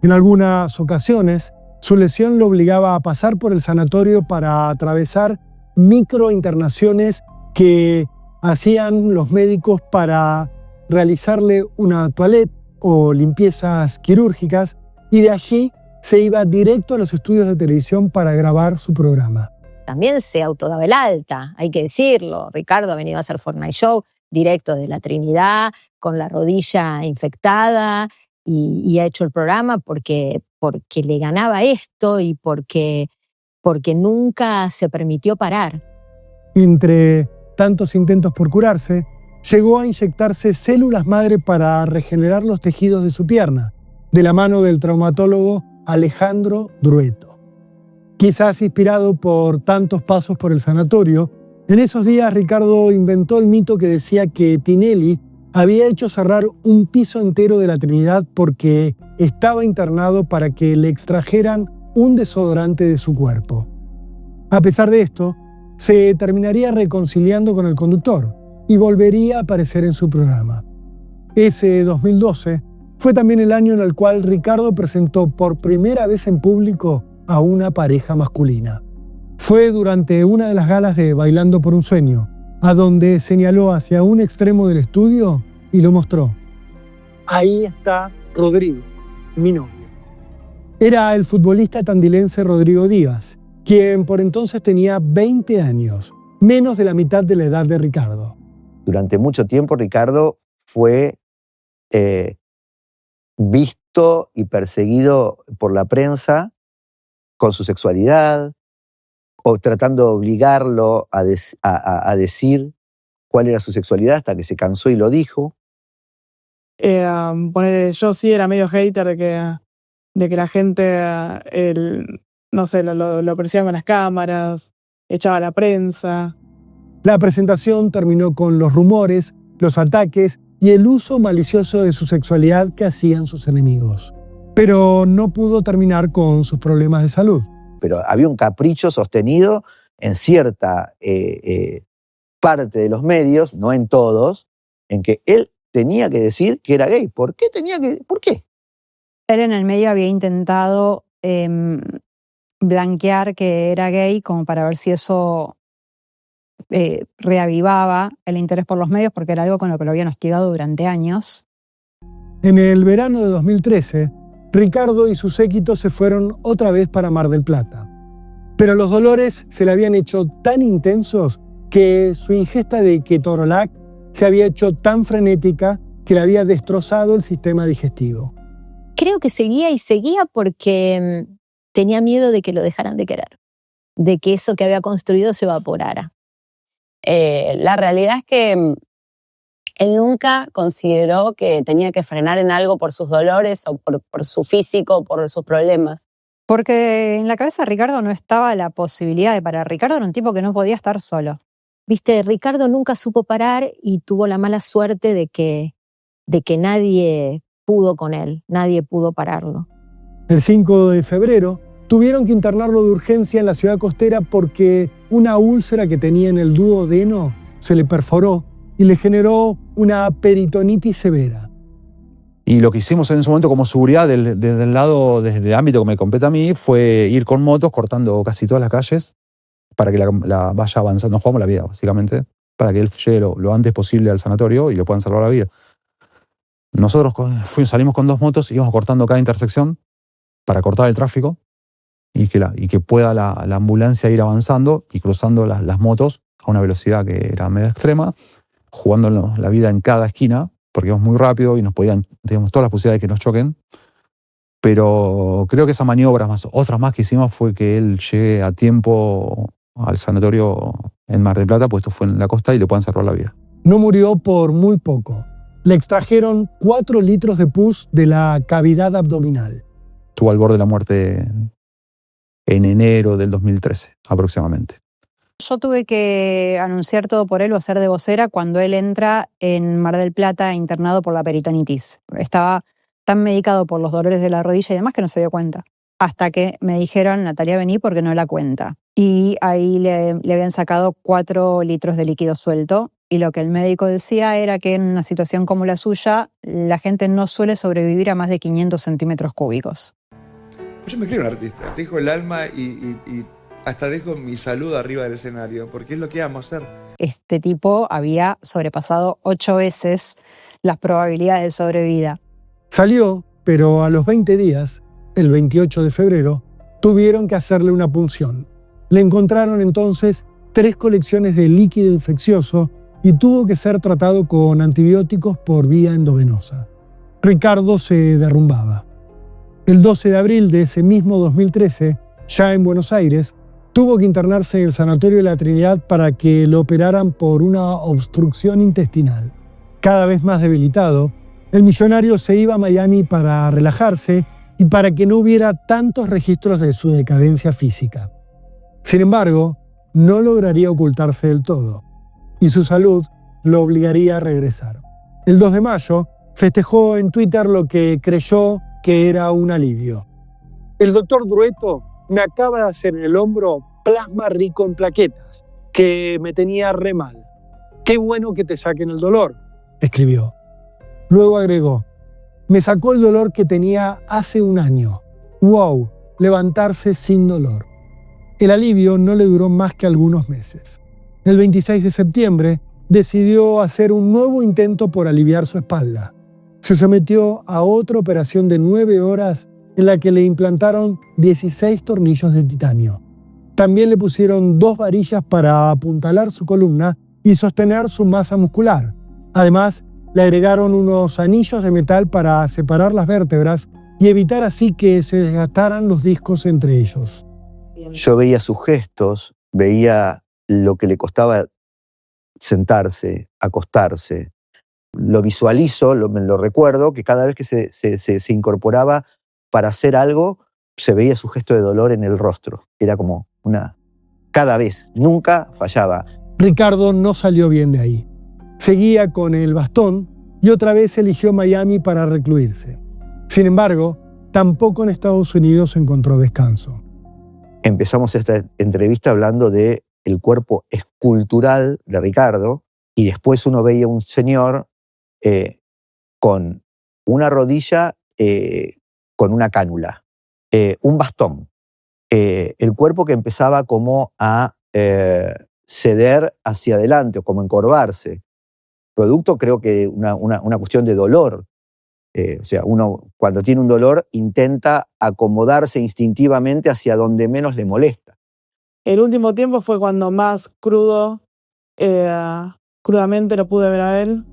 En algunas ocasiones, su lesión lo obligaba a pasar por el sanatorio para atravesar microinternaciones que hacían los médicos para realizarle una toilette o limpiezas quirúrgicas, y de allí se iba directo a los estudios de televisión para grabar su programa. También se autodaba el alta, hay que decirlo. Ricardo ha venido a hacer Fortnite Show directo de la Trinidad, con la rodilla infectada, y ha hecho el programa porque le ganaba esto y porque nunca se permitió parar. Entre tantos intentos por curarse, llegó a inyectarse células madre para regenerar los tejidos de su pierna, de la mano del traumatólogo Alejandro Drueto. Quizás inspirado por tantos pasos por el sanatorio, en esos días Ricardo inventó el mito que decía que Tinelli había hecho cerrar un piso entero de la Trinidad porque estaba internado para que le extrajeran un desodorante de su cuerpo. A pesar de esto, se terminaría reconciliando con el conductor y volvería a aparecer en su programa. Ese 2012 fue también el año en el cual Ricardo presentó por primera vez en público a una pareja masculina. Fue durante una de las galas de Bailando por un Sueño, a donde señaló hacia un extremo del estudio y lo mostró. Ahí está Rodrigo, mi novio. Era el futbolista tandilense Rodrigo Díaz, quien por entonces tenía 20 años, menos de la mitad de la edad de Ricardo. Durante mucho tiempo Ricardo fue visto y perseguido por la prensa con su sexualidad, o tratando de obligarlo a decir cuál era su sexualidad, hasta que se cansó y lo dijo. Yo sí era medio hater de que la gente, no sé, lo apreciaba con las cámaras, echaba a la prensa. La presentación terminó con los rumores, los ataques y el uso malicioso de su sexualidad que hacían sus enemigos. Pero no pudo terminar con sus problemas de salud. Pero había un capricho sostenido en cierta parte de los medios, no en todos, en que él tenía que decir que era gay. ¿Por qué? ¿Por qué? Él en el medio había intentado blanquear que era gay, como para ver si eso reavivaba el interés por los medios, porque era algo con lo que lo habían hostigado durante años. En el verano de 2013, Ricardo y su séquito se fueron otra vez para Mar del Plata. Pero los dolores se le habían hecho tan intensos que su ingesta de ketorolac se había hecho tan frenética que le había destrozado el sistema digestivo. Creo que seguía y seguía porque tenía miedo de que lo dejaran de querer, de que eso que había construido se evaporara. La realidad es que él nunca consideró que tenía que frenar en algo por sus dolores o por su físico, por sus problemas. Porque en la cabeza de Ricardo no estaba la posibilidad de parar. Ricardo era un tipo que no podía estar solo. Viste, Ricardo nunca supo parar y tuvo la mala suerte de que nadie pudo con él, nadie pudo pararlo. El 5 de febrero tuvieron que internarlo de urgencia en la ciudad costera porque una úlcera que tenía en el duodeno se le perforó y le generó una peritonitis severa. Y lo que hicimos en ese momento como seguridad del lado, desde el ámbito que me compete a mí, fue ir con motos cortando casi todas las calles para que la vaya avanzando. Nos jugamos la vida, básicamente. para que él llegue lo antes posible al sanatorio y le puedan salvar la vida. Nosotros salimos con 2 motos, íbamos cortando cada intersección para cortar el tráfico y que pueda la ambulancia ir avanzando y cruzando las motos a una velocidad que era medio extrema, jugándonos la vida en cada esquina, porque íbamos muy rápido y teníamos todas las posibilidades de que nos choquen. Pero creo que esa maniobra, otras más que hicimos, fue que él llegue a tiempo al sanatorio en Mar del Plata, pues esto fue en la costa, y le puedan salvar la vida. No murió por muy poco. Le extrajeron 4 litros de pus de la cavidad abdominal. Estuvo al borde de la muerte en enero del 2013, aproximadamente. Yo tuve que anunciar todo por él o hacer de vocera cuando él entra en Mar del Plata internado por la peritonitis. Estaba tan medicado por los dolores de la rodilla y demás que no se dio cuenta. Hasta que me dijeron, Natalia, vení porque no la cuenta. Y ahí le habían sacado 4 litros de líquido suelto. Y lo que el médico decía era que en una situación como la suya, la gente no suele sobrevivir a más de 500 centímetros cúbicos. Yo me creo un artista. Dejo el alma y hasta dejo mi salud arriba del escenario, porque es lo que amo hacer. Este tipo había sobrepasado 8 veces las probabilidades de sobrevida. Salió, pero a los 20 días, el 28 de febrero, tuvieron que hacerle una punción. Le encontraron entonces 3 colecciones de líquido infeccioso y tuvo que ser tratado con antibióticos por vía endovenosa. Ricardo se derrumbaba. El 12 de abril de ese mismo 2013, ya en Buenos Aires, tuvo que internarse en el Sanatorio de la Trinidad para que lo operaran por una obstrucción intestinal. Cada vez más debilitado, el millonario se iba a Miami para relajarse y para que no hubiera tantos registros de su decadencia física. Sin embargo, no lograría ocultarse del todo, y su salud lo obligaría a regresar. El 2 de mayo festejó en Twitter lo que creyó que era un alivio. El doctor Drueto me acaba de hacer en el hombro plasma rico en plaquetas, que me tenía re mal. Qué bueno que te saquen el dolor, escribió. Luego agregó, me sacó el dolor que tenía hace un año. ¡Wow! Levantarse sin dolor. El alivio no le duró más que algunos meses. El 26 de septiembre decidió hacer un nuevo intento por aliviar su espalda. Se sometió a otra operación de 9 horas en la que le implantaron 16 tornillos de titanio. También le pusieron 2 varillas para apuntalar su columna y sostener su masa muscular. Además, le agregaron unos anillos de metal para separar las vértebras y evitar así que se desgastaran los discos entre ellos. Yo veía sus gestos, veía lo que le costaba sentarse, acostarse. Lo visualizo, lo recuerdo, que cada vez que se incorporaba para hacer algo, se veía su gesto de dolor en el rostro. Era como cada vez, nunca fallaba. Ricardo no salió bien de ahí. Seguía con el bastón y otra vez eligió Miami para recluirse. Sin embargo, tampoco en Estados Unidos encontró descanso. Empezamos esta entrevista hablando del cuerpo escultural de Ricardo y después uno veía un señor con una rodilla con una cánula, un bastón, el cuerpo que empezaba como a ceder hacia adelante o como encorvarse. Producto creo que una cuestión de dolor. O sea, uno cuando tiene un dolor intenta acomodarse instintivamente hacia donde menos le molesta. El último tiempo fue cuando más crudamente lo pude ver a él.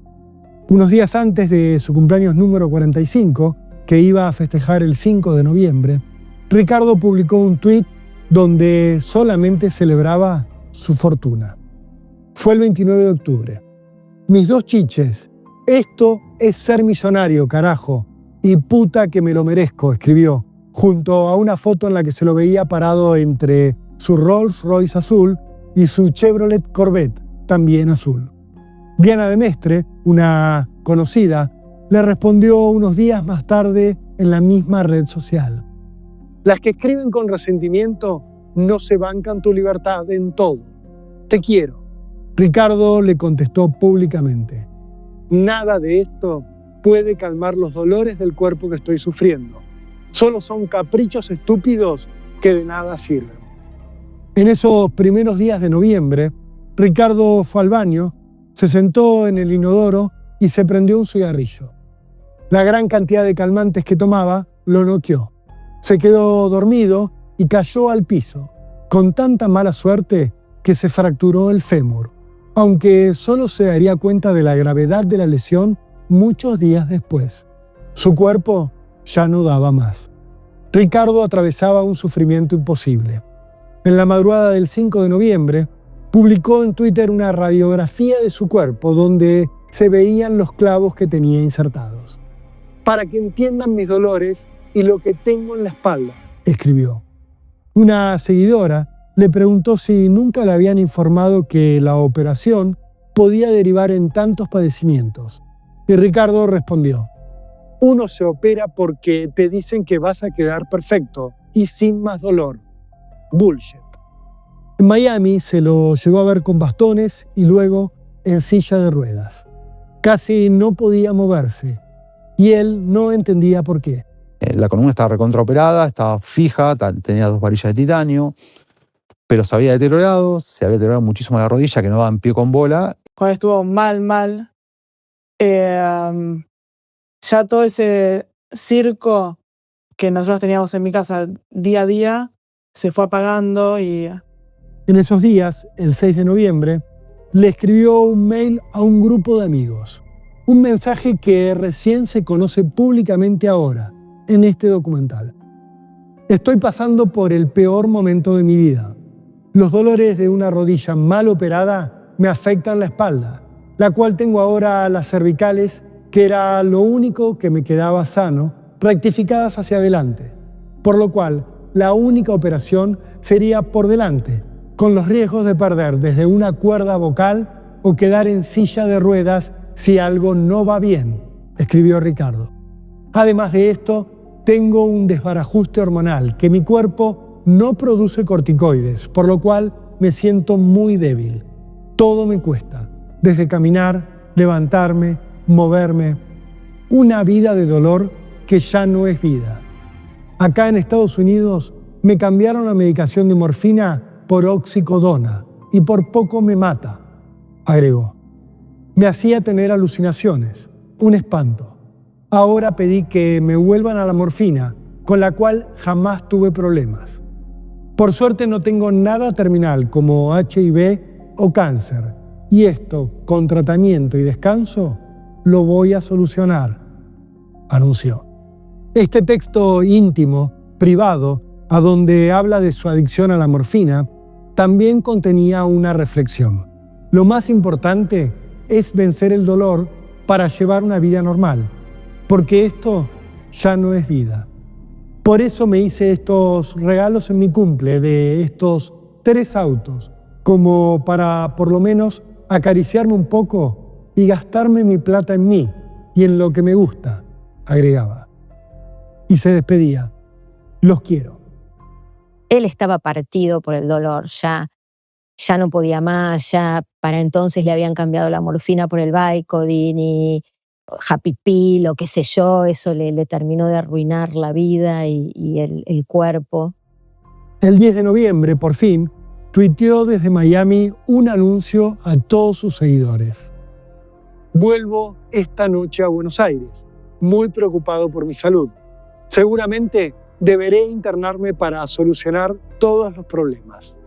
Unos días antes de su cumpleaños número 45, que iba a festejar el 5 de noviembre, Ricardo publicó un tuit donde solamente celebraba su fortuna. Fue el 29 de octubre. Mis 2 chiches. Esto es ser millonario, carajo. Y puta que me lo merezco, escribió, junto a una foto en la que se lo veía parado entre su Rolls Royce azul y su Chevrolet Corvette, también azul. Diana de Mestre, una conocida, le respondió unos días más tarde en la misma red social. Las que escriben con resentimiento no se bancan tu libertad en todo. Te quiero. Ricardo le contestó públicamente. Nada de esto puede calmar los dolores del cuerpo que estoy sufriendo. Solo son caprichos estúpidos que de nada sirven. En esos primeros días de noviembre, Ricardo fue al baño, se sentó en el inodoro y se prendió un cigarrillo. La gran cantidad de calmantes que tomaba lo noqueó. Se quedó dormido y cayó al piso, con tanta mala suerte que se fracturó el fémur, aunque solo se daría cuenta de la gravedad de la lesión muchos días después. Su cuerpo ya no daba más. Ricardo atravesaba un sufrimiento imposible. En la madrugada del 5 de noviembre, publicó en Twitter una radiografía de su cuerpo donde se veían los clavos que tenía insertados. Para que entiendan mis dolores y lo que tengo en la espalda, escribió. Una seguidora le preguntó si nunca le habían informado que la operación podía derivar en tantos padecimientos. Y Ricardo respondió: uno se opera porque te dicen que vas a quedar perfecto y sin más dolor. Bullshit. En Miami se lo llegó a ver con bastones y luego en silla de ruedas. Casi no podía moverse y él no entendía por qué. La columna estaba recontraoperada, estaba fija, tenía 2 varillas de titanio, pero se había deteriorado muchísimo la rodilla, que no daba en pie con bola. Cuando estuvo mal, ya todo ese circo que nosotros teníamos en mi casa día a día se fue apagando y... En esos días, el 6 de noviembre, le escribió un mail a un grupo de amigos. Un mensaje que recién se conoce públicamente ahora, en este documental. Estoy pasando por el peor momento de mi vida. Los dolores de una rodilla mal operada me afectan la espalda, la cual tengo ahora las cervicales, que era lo único que me quedaba sano, rectificadas hacia adelante. Por lo cual, la única operación sería por delante, con los riesgos de perder desde una cuerda vocal o quedar en silla de ruedas si algo no va bien, escribió Ricardo. Además de esto, tengo un desbarajuste hormonal, que mi cuerpo no produce corticoides, por lo cual me siento muy débil. Todo me cuesta, desde caminar, levantarme, moverme. Una vida de dolor que ya no es vida. Acá en Estados Unidos me cambiaron la medicación de morfina por oxicodona y por poco me mata, agregó. Me hacía tener alucinaciones, un espanto. Ahora pedí que me vuelvan a la morfina, con la cual jamás tuve problemas. Por suerte no tengo nada terminal como HIV o cáncer, y esto, con tratamiento y descanso, lo voy a solucionar, anunció. Este texto íntimo, privado, a donde habla de su adicción a la morfina, también contenía una reflexión. Lo más importante es vencer el dolor para llevar una vida normal, porque esto ya no es vida. Por eso me hice estos regalos en mi cumple de estos 3 autos, como para por lo menos acariciarme un poco y gastarme mi plata en mí y en lo que me gusta, agregaba. Y se despedía. Los quiero. Él estaba partido por el dolor, ya no podía más, ya para entonces le habían cambiado la morfina por el Vicodin y Happy Pill o qué sé yo, eso le terminó de arruinar la vida y el cuerpo. El 10 de noviembre, por fin, tuiteó desde Miami un anuncio a todos sus seguidores. Vuelvo esta noche a Buenos Aires, muy preocupado por mi salud. Seguramente deberé internarme para solucionar todos los problemas.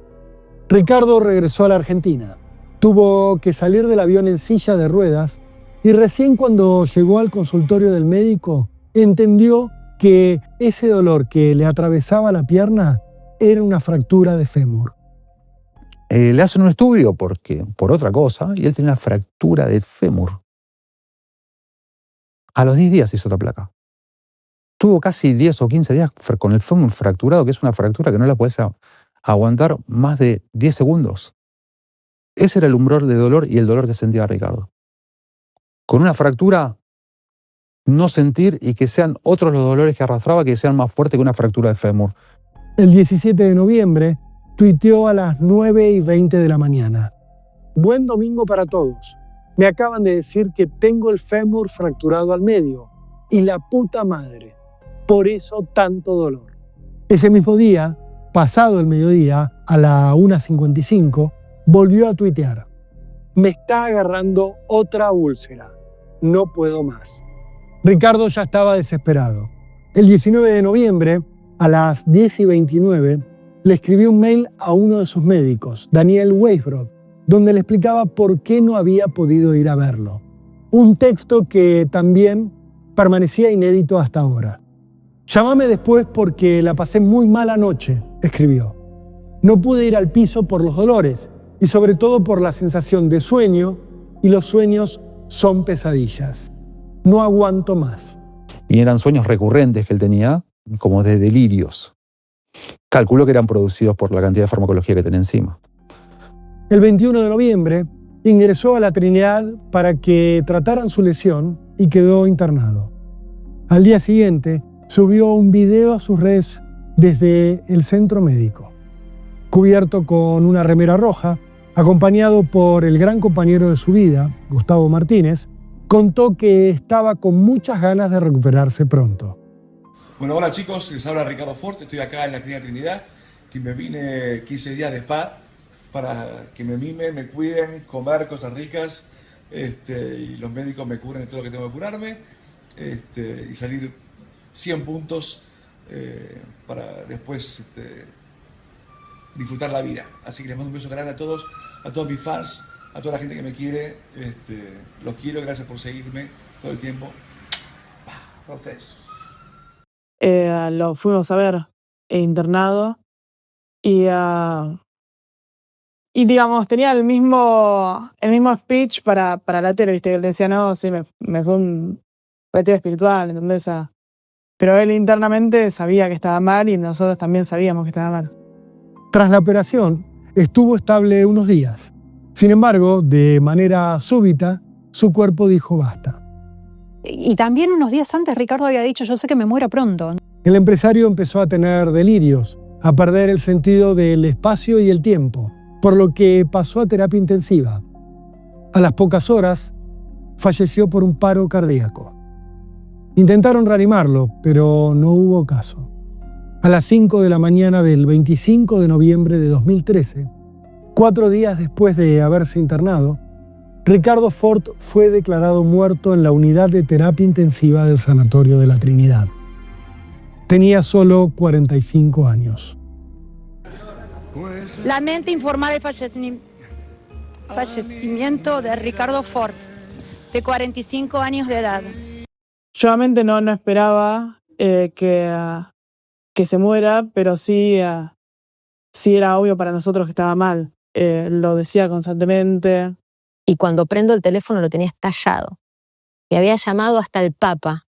Ricardo regresó a la Argentina. Tuvo que salir del avión en silla de ruedas y recién cuando llegó al consultorio del médico entendió que ese dolor que le atravesaba la pierna era una fractura de fémur. Le hacen un estudio por otra cosa y él tenía una fractura de fémur. A los 10 días hizo otra placa. Tuvo casi 10 o 15 días con el fémur fracturado, que es una fractura que no la puedes aguantar más de 10 segundos. Ese era el umbral de dolor y el dolor que sentía Ricardo. Con una fractura, no sentir y que sean otros los dolores que arrastraba que sean más fuertes que una fractura de fémur. El 17 de noviembre tuiteó a las 9:20 de la mañana. Buen domingo para todos. Me acaban de decir que tengo el fémur fracturado al medio. Y la puta madre. Por eso tanto dolor. Ese mismo día, pasado el mediodía, a la 1:55, volvió a tuitear: me está agarrando otra úlcera. No puedo más. Ricardo ya estaba desesperado. El 19 de noviembre, a las 10:29, le escribió un mail a uno de sus médicos, Daniel Weisbrod, donde le explicaba por qué no había podido ir a verlo. Un texto que también permanecía inédito hasta ahora. Llámame después porque la pasé muy mal anoche, escribió. No pude ir al piso por los dolores y sobre todo por la sensación de sueño, y los sueños son pesadillas. No aguanto más. Y eran sueños recurrentes que él tenía, como de delirios. Calculo que eran producidos por la cantidad de farmacología que tenía encima. El 21 de noviembre ingresó a la Trinidad para que trataran su lesión y quedó internado. Al día siguiente subió un video a sus redes desde el centro médico. Cubierto con una remera roja, acompañado por el gran compañero de su vida, Gustavo Martínez, contó que estaba con muchas ganas de recuperarse pronto. Bueno, hola chicos, les habla Ricardo Fort, estoy acá en la Clínica Trinidad, que me vine 15 días de spa para que me mimen, me cuiden, comer cosas ricas, y los médicos me cubren de todo lo que tengo que curarme, y salir 100 puntos para después disfrutar la vida. Así que les mando un beso grande a todos mis fans, a toda la gente que me quiere, los quiero, gracias por seguirme todo el tiempo. Para ustedes. Lo fuimos a ver internado y digamos, tenía el mismo speech para la tele, ¿viste? Él decía, no, sí, me fue un retiro espiritual, ¿entendés? Pero él internamente sabía que estaba mal y nosotros también sabíamos que estaba mal. Tras la operación, estuvo estable unos días. Sin embargo, de manera súbita, su cuerpo dijo basta. Y también unos días antes Ricardo había dicho, yo sé que me muero pronto. El empresario empezó a tener delirios, a perder el sentido del espacio y el tiempo, por lo que pasó a terapia intensiva. A las pocas horas, falleció por un paro cardíaco. Intentaron reanimarlo, pero no hubo caso. A las 5 de la mañana del 25 de noviembre de 2013, 4 días después de haberse internado, Ricardo Fort fue declarado muerto en la unidad de terapia intensiva del Sanatorio de la Trinidad. Tenía solo 45 años. Lamento informar el fallecimiento de Ricardo Fort, de 45 años de edad. Yo realmente no esperaba que se muera, pero sí era obvio para nosotros que estaba mal. Lo decía constantemente. Y cuando prendo el teléfono lo tenía estallado. Me había llamado hasta el Papa.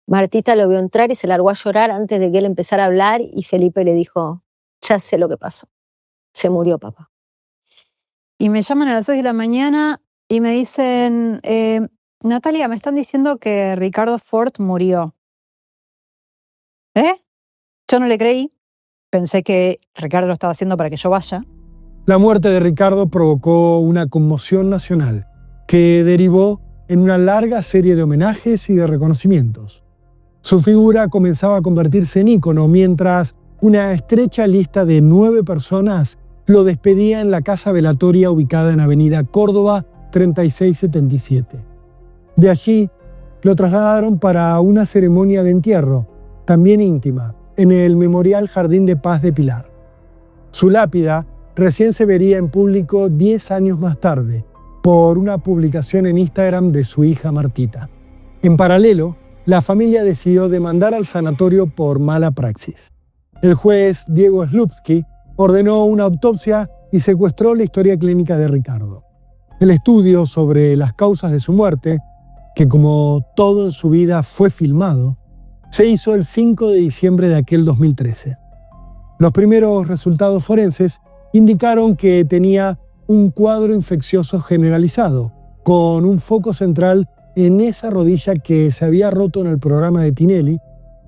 Martita lo vio entrar y se largó a llorar antes de que él empezara a hablar y Felipe le dijo, ya sé lo que pasó. Se murió papá. Y me llaman a las 6 de la mañana y me dicen, Natalia, me están diciendo que Ricardo Fort murió. Yo no le creí. Pensé que Ricardo lo estaba haciendo para que yo vaya. La muerte de Ricardo provocó una conmoción nacional que derivó en una larga serie de homenajes y de reconocimientos. Su figura comenzaba a convertirse en ícono mientras una estrecha lista de 9 personas lo despedía en la casa velatoria ubicada en Avenida Córdoba 3677. De allí lo trasladaron para una ceremonia de entierro, también íntima, en el Memorial Jardín de Paz de Pilar. Su lápida recién se vería en público 10 años más tarde, por una publicación en Instagram de su hija Martita. En paralelo, la familia decidió demandar al sanatorio por mala praxis. El juez Diego Slupski ordenó una autopsia y secuestró la historia clínica de Ricardo. El estudio sobre las causas de su muerte, que como todo en su vida fue filmado, se hizo el 5 de diciembre de aquel 2013. Los primeros resultados forenses indicaron que tenía un cuadro infeccioso generalizado, con un foco central en esa rodilla que se había roto en el programa de Tinelli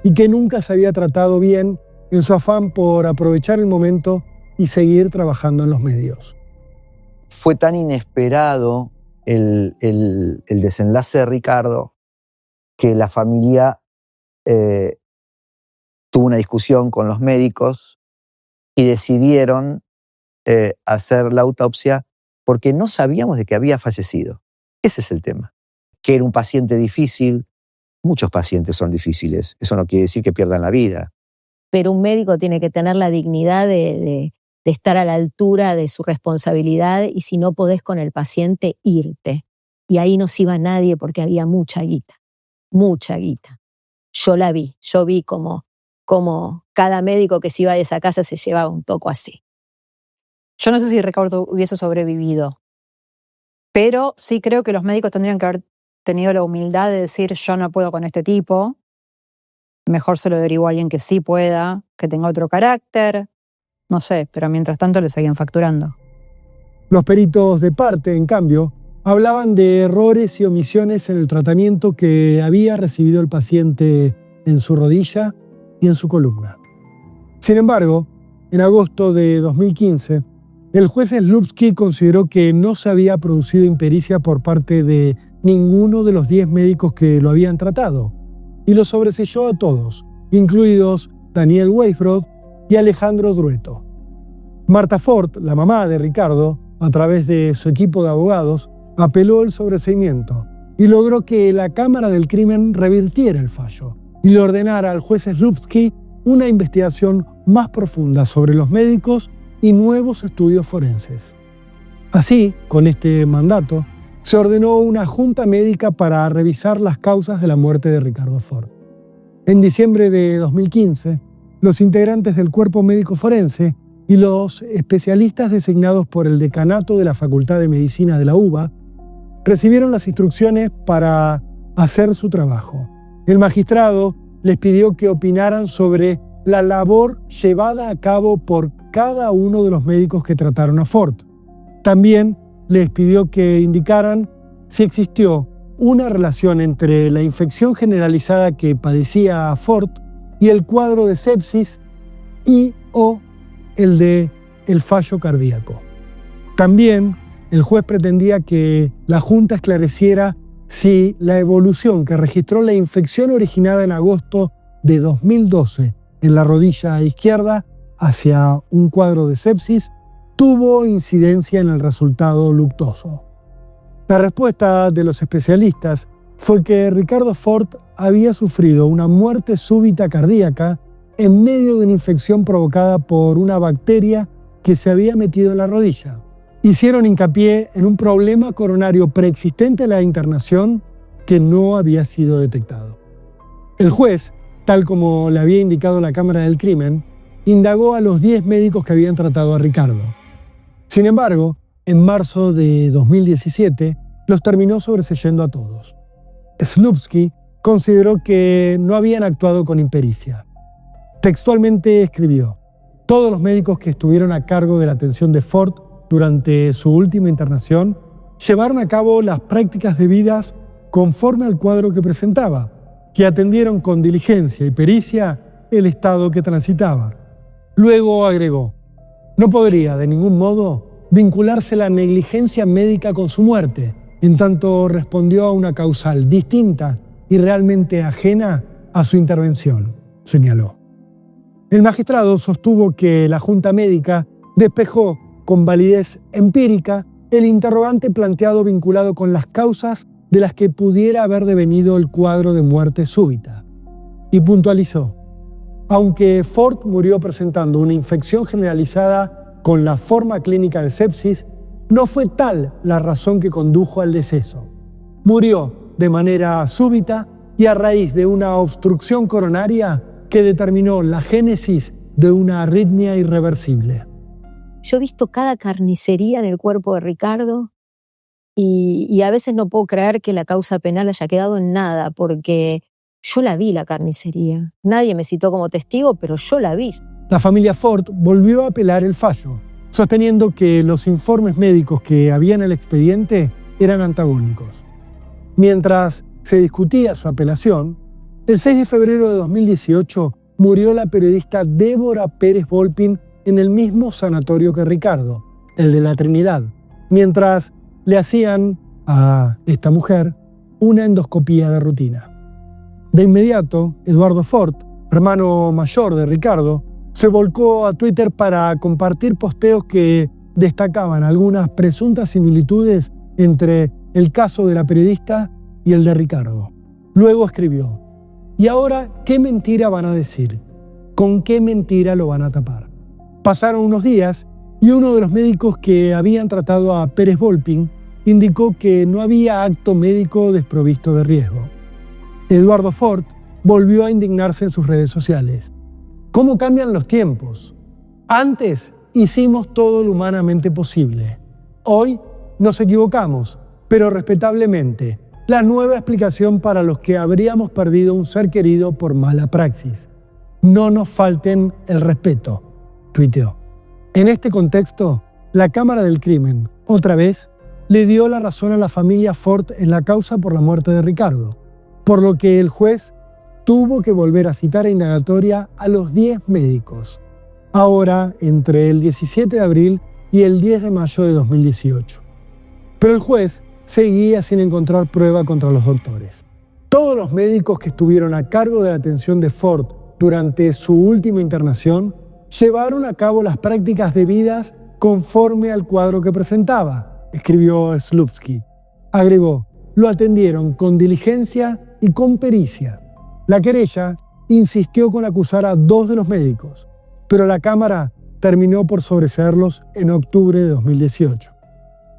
y que nunca se había tratado bien en su afán por aprovechar el momento y seguir trabajando en los medios. Fue tan inesperado el desenlace de Ricardo que la familia tuvo una discusión con los médicos y decidieron hacer la autopsia porque no sabíamos de que había fallecido. Ese es el tema. Que era un paciente difícil. Muchos pacientes son difíciles. Eso no quiere decir que pierdan la vida. Pero un médico tiene que tener la dignidad de estar a la altura de su responsabilidad y si no podés con el paciente, irte. Y ahí no se iba nadie porque había mucha guita. Mucha guita. Yo la vi. Yo vi como cada médico que se iba de esa casa se llevaba un toco así. Yo no sé si Ricardo hubiese sobrevivido, pero sí creo que los médicos tendrían que haber tenido la humildad de decir yo no puedo con este tipo, mejor se lo derivo a alguien que sí pueda, que tenga otro carácter, no sé, pero mientras tanto le seguían facturando. Los peritos de parte, en cambio, hablaban de errores y omisiones en el tratamiento que había recibido el paciente en su rodilla y en su columna. Sin embargo, en agosto de 2015, el juez Slupski consideró que no se había producido impericia por parte de ninguno de los 10 médicos que lo habían tratado, y lo sobreselló a todos, incluidos Daniel Weisbrod y Alejandro Drueto. Marta Ford, la mamá de Ricardo, a través de su equipo de abogados, apeló el sobreseimiento y logró que la Cámara del Crimen revirtiera el fallo y le ordenara al juez Slupski una investigación más profunda sobre los médicos y nuevos estudios forenses. Así, con este mandato, se ordenó una junta médica para revisar las causas de la muerte de Ricardo Ford. En diciembre de 2015, los integrantes del cuerpo médico forense y los especialistas designados por el decanato de la Facultad de Medicina de la UBA recibieron las instrucciones para hacer su trabajo. El magistrado les pidió que opinaran sobre la labor llevada a cabo por cada uno de los médicos que trataron a Ford. También les pidió que indicaran si existió una relación entre la infección generalizada que padecía Ford y el cuadro de sepsis y o el de el fallo cardíaco. También el juez pretendía que la Junta esclareciera si la evolución que registró la infección originada en agosto de 2012 en la rodilla izquierda hacia un cuadro de sepsis tuvo incidencia en el resultado luctuoso. La respuesta de los especialistas fue que Ricardo Ford había sufrido una muerte súbita cardíaca en medio de una infección provocada por una bacteria que se había metido en la rodilla. Hicieron hincapié en un problema coronario preexistente a la internación que no había sido detectado. El juez, tal como le había indicado la Cámara del Crimen, indagó a los 10 médicos que habían tratado a Ricardo. Sin embargo, en marzo de 2017, los terminó sobreseyendo a todos. Slupski consideró que no habían actuado con impericia. Textualmente escribió: todos los médicos que estuvieron a cargo de la atención de Ford durante su última internación llevaron a cabo las prácticas debidas conforme al cuadro que presentaba, que atendieron con diligencia y pericia el estado que transitaba. Luego agregó: no podría de ningún modo vincularse la negligencia médica con su muerte, en tanto respondió a una causal distinta y realmente ajena a su intervención, señaló. El magistrado sostuvo que la Junta Médica despejó con validez empírica el interrogante planteado vinculado con las causas de las que pudiera haber devenido el cuadro de muerte súbita. Y puntualizó: aunque Ford murió presentando una infección generalizada con la forma clínica de sepsis, no fue tal la razón que condujo al deceso. Murió de manera súbita y a raíz de una obstrucción coronaria que determinó la génesis de una arritmia irreversible. Yo he visto cada carnicería en el cuerpo de Ricardo y a veces no puedo creer que la causa penal haya quedado en nada, porque yo la vi, la carnicería. Nadie me citó como testigo, pero yo la vi. La familia Ford volvió a apelar el fallo, sosteniendo que los informes médicos que había en el expediente eran antagónicos. Mientras se discutía su apelación, el 6 de febrero de 2018 murió la periodista Débora Pérez Volpin en el mismo sanatorio que Ricardo, el de la Trinidad, mientras le hacían a esta mujer una endoscopía de rutina. De inmediato, Eduardo Ford, hermano mayor de Ricardo, se volcó a Twitter para compartir posteos que destacaban algunas presuntas similitudes entre el caso de la periodista y el de Ricardo. Luego escribió: ¿y ahora qué mentira van a decir? ¿Con qué mentira lo van a tapar? Pasaron unos días y uno de los médicos que habían tratado a Pérez Volpin indicó que no había acto médico desprovisto de riesgo. Eduardo Fort volvió a indignarse en sus redes sociales. ¿Cómo cambian los tiempos? Antes hicimos todo lo humanamente posible. Hoy nos equivocamos, pero respetablemente. La nueva explicación para los que habríamos perdido un ser querido por mala praxis. No nos falten el respeto, tuiteó. En este contexto, la Cámara del Crimen, otra vez, le dio la razón a la familia Fort en la causa por la muerte de Ricardo, por lo que el juez tuvo que volver a citar a indagatoria a los 10 médicos, ahora entre el 17 de abril y el 10 de mayo de 2018. Pero el juez seguía sin encontrar prueba contra los doctores. Todos los médicos que estuvieron a cargo de la atención de Fort durante su última internación llevaron a cabo las prácticas debidas conforme al cuadro que presentaba, escribió Slupski. Agregó: lo atendieron con diligencia y con pericia. La querella insistió con acusar a 2 de los médicos, pero la Cámara terminó por sobreseerlos en octubre de 2018.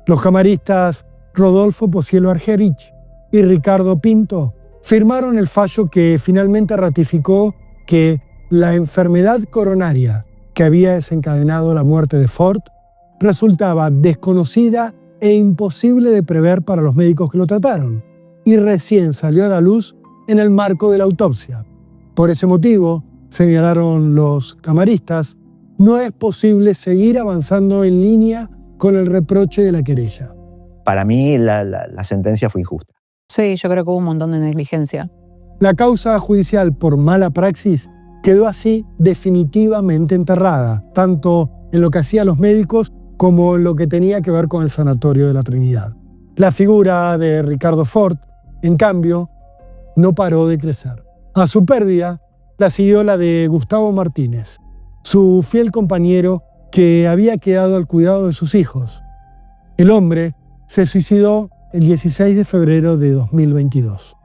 Los camaristas Rodolfo Pocielo Argerich y Ricardo Pinto firmaron el fallo que finalmente ratificó que la enfermedad coronaria que había desencadenado la muerte de Fort resultaba desconocida e imposible de prever para los médicos que lo trataron, y recién salió a la luz en el marco de la autopsia. Por ese motivo, señalaron los camaristas, no es posible seguir avanzando en línea con el reproche de la querella. Para mí la sentencia fue injusta. Sí, yo creo que hubo un montón de negligencia. La causa judicial por mala praxis quedó así definitivamente enterrada, tanto en lo que hacían los médicos como en lo que tenía que ver con el sanatorio de la Trinidad. La figura de Ricardo Fort, en cambio, no paró de crecer. A su pérdida la siguió la de Gustavo Martínez, su fiel compañero que había quedado al cuidado de sus hijos. El hombre se suicidó el 16 de febrero de 2022.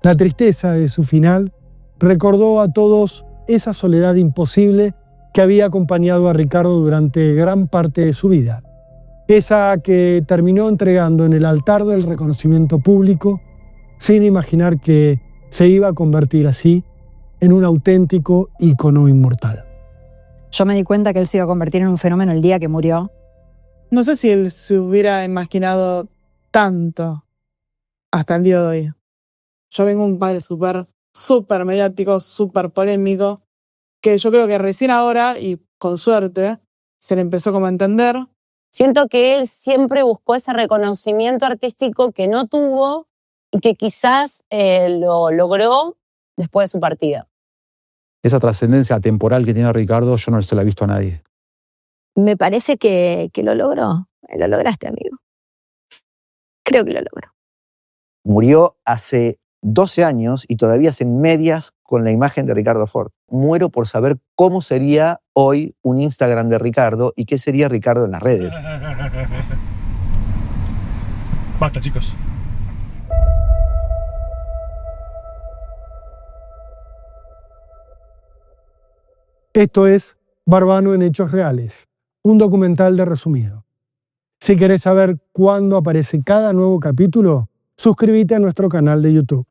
La tristeza de su final recordó a todos esa soledad imposible que había acompañado a Ricardo durante gran parte de su vida. Esa que terminó entregando en el altar del reconocimiento público sin imaginar que se iba a convertir así en un auténtico ícono inmortal. Yo me di cuenta que él se iba a convertir en un fenómeno el día que murió. No sé si él se hubiera imaginado tanto hasta el día de hoy. Yo vengo de un padre súper mediático, súper polémico, que yo creo que recién ahora, y con suerte, se le empezó como a entender. Siento que él siempre buscó ese reconocimiento artístico que no tuvo y que quizás lo logró después de su partida. Esa trascendencia temporal que tiene Ricardo, yo no se la he visto a nadie. Me parece que lo logró. Lo lograste, amigo. Creo que lo logró. Murió hace 12 años y todavía hacen medias con la imagen de Ricardo Fort. Muero por saber cómo sería hoy un Instagram de Ricardo y qué sería Ricardo en las redes. Basta, chicos. Esto es Barbano en Hechos Reales, un documental de Resumido. Si querés saber cuándo aparece cada nuevo capítulo, suscríbete a nuestro canal de YouTube.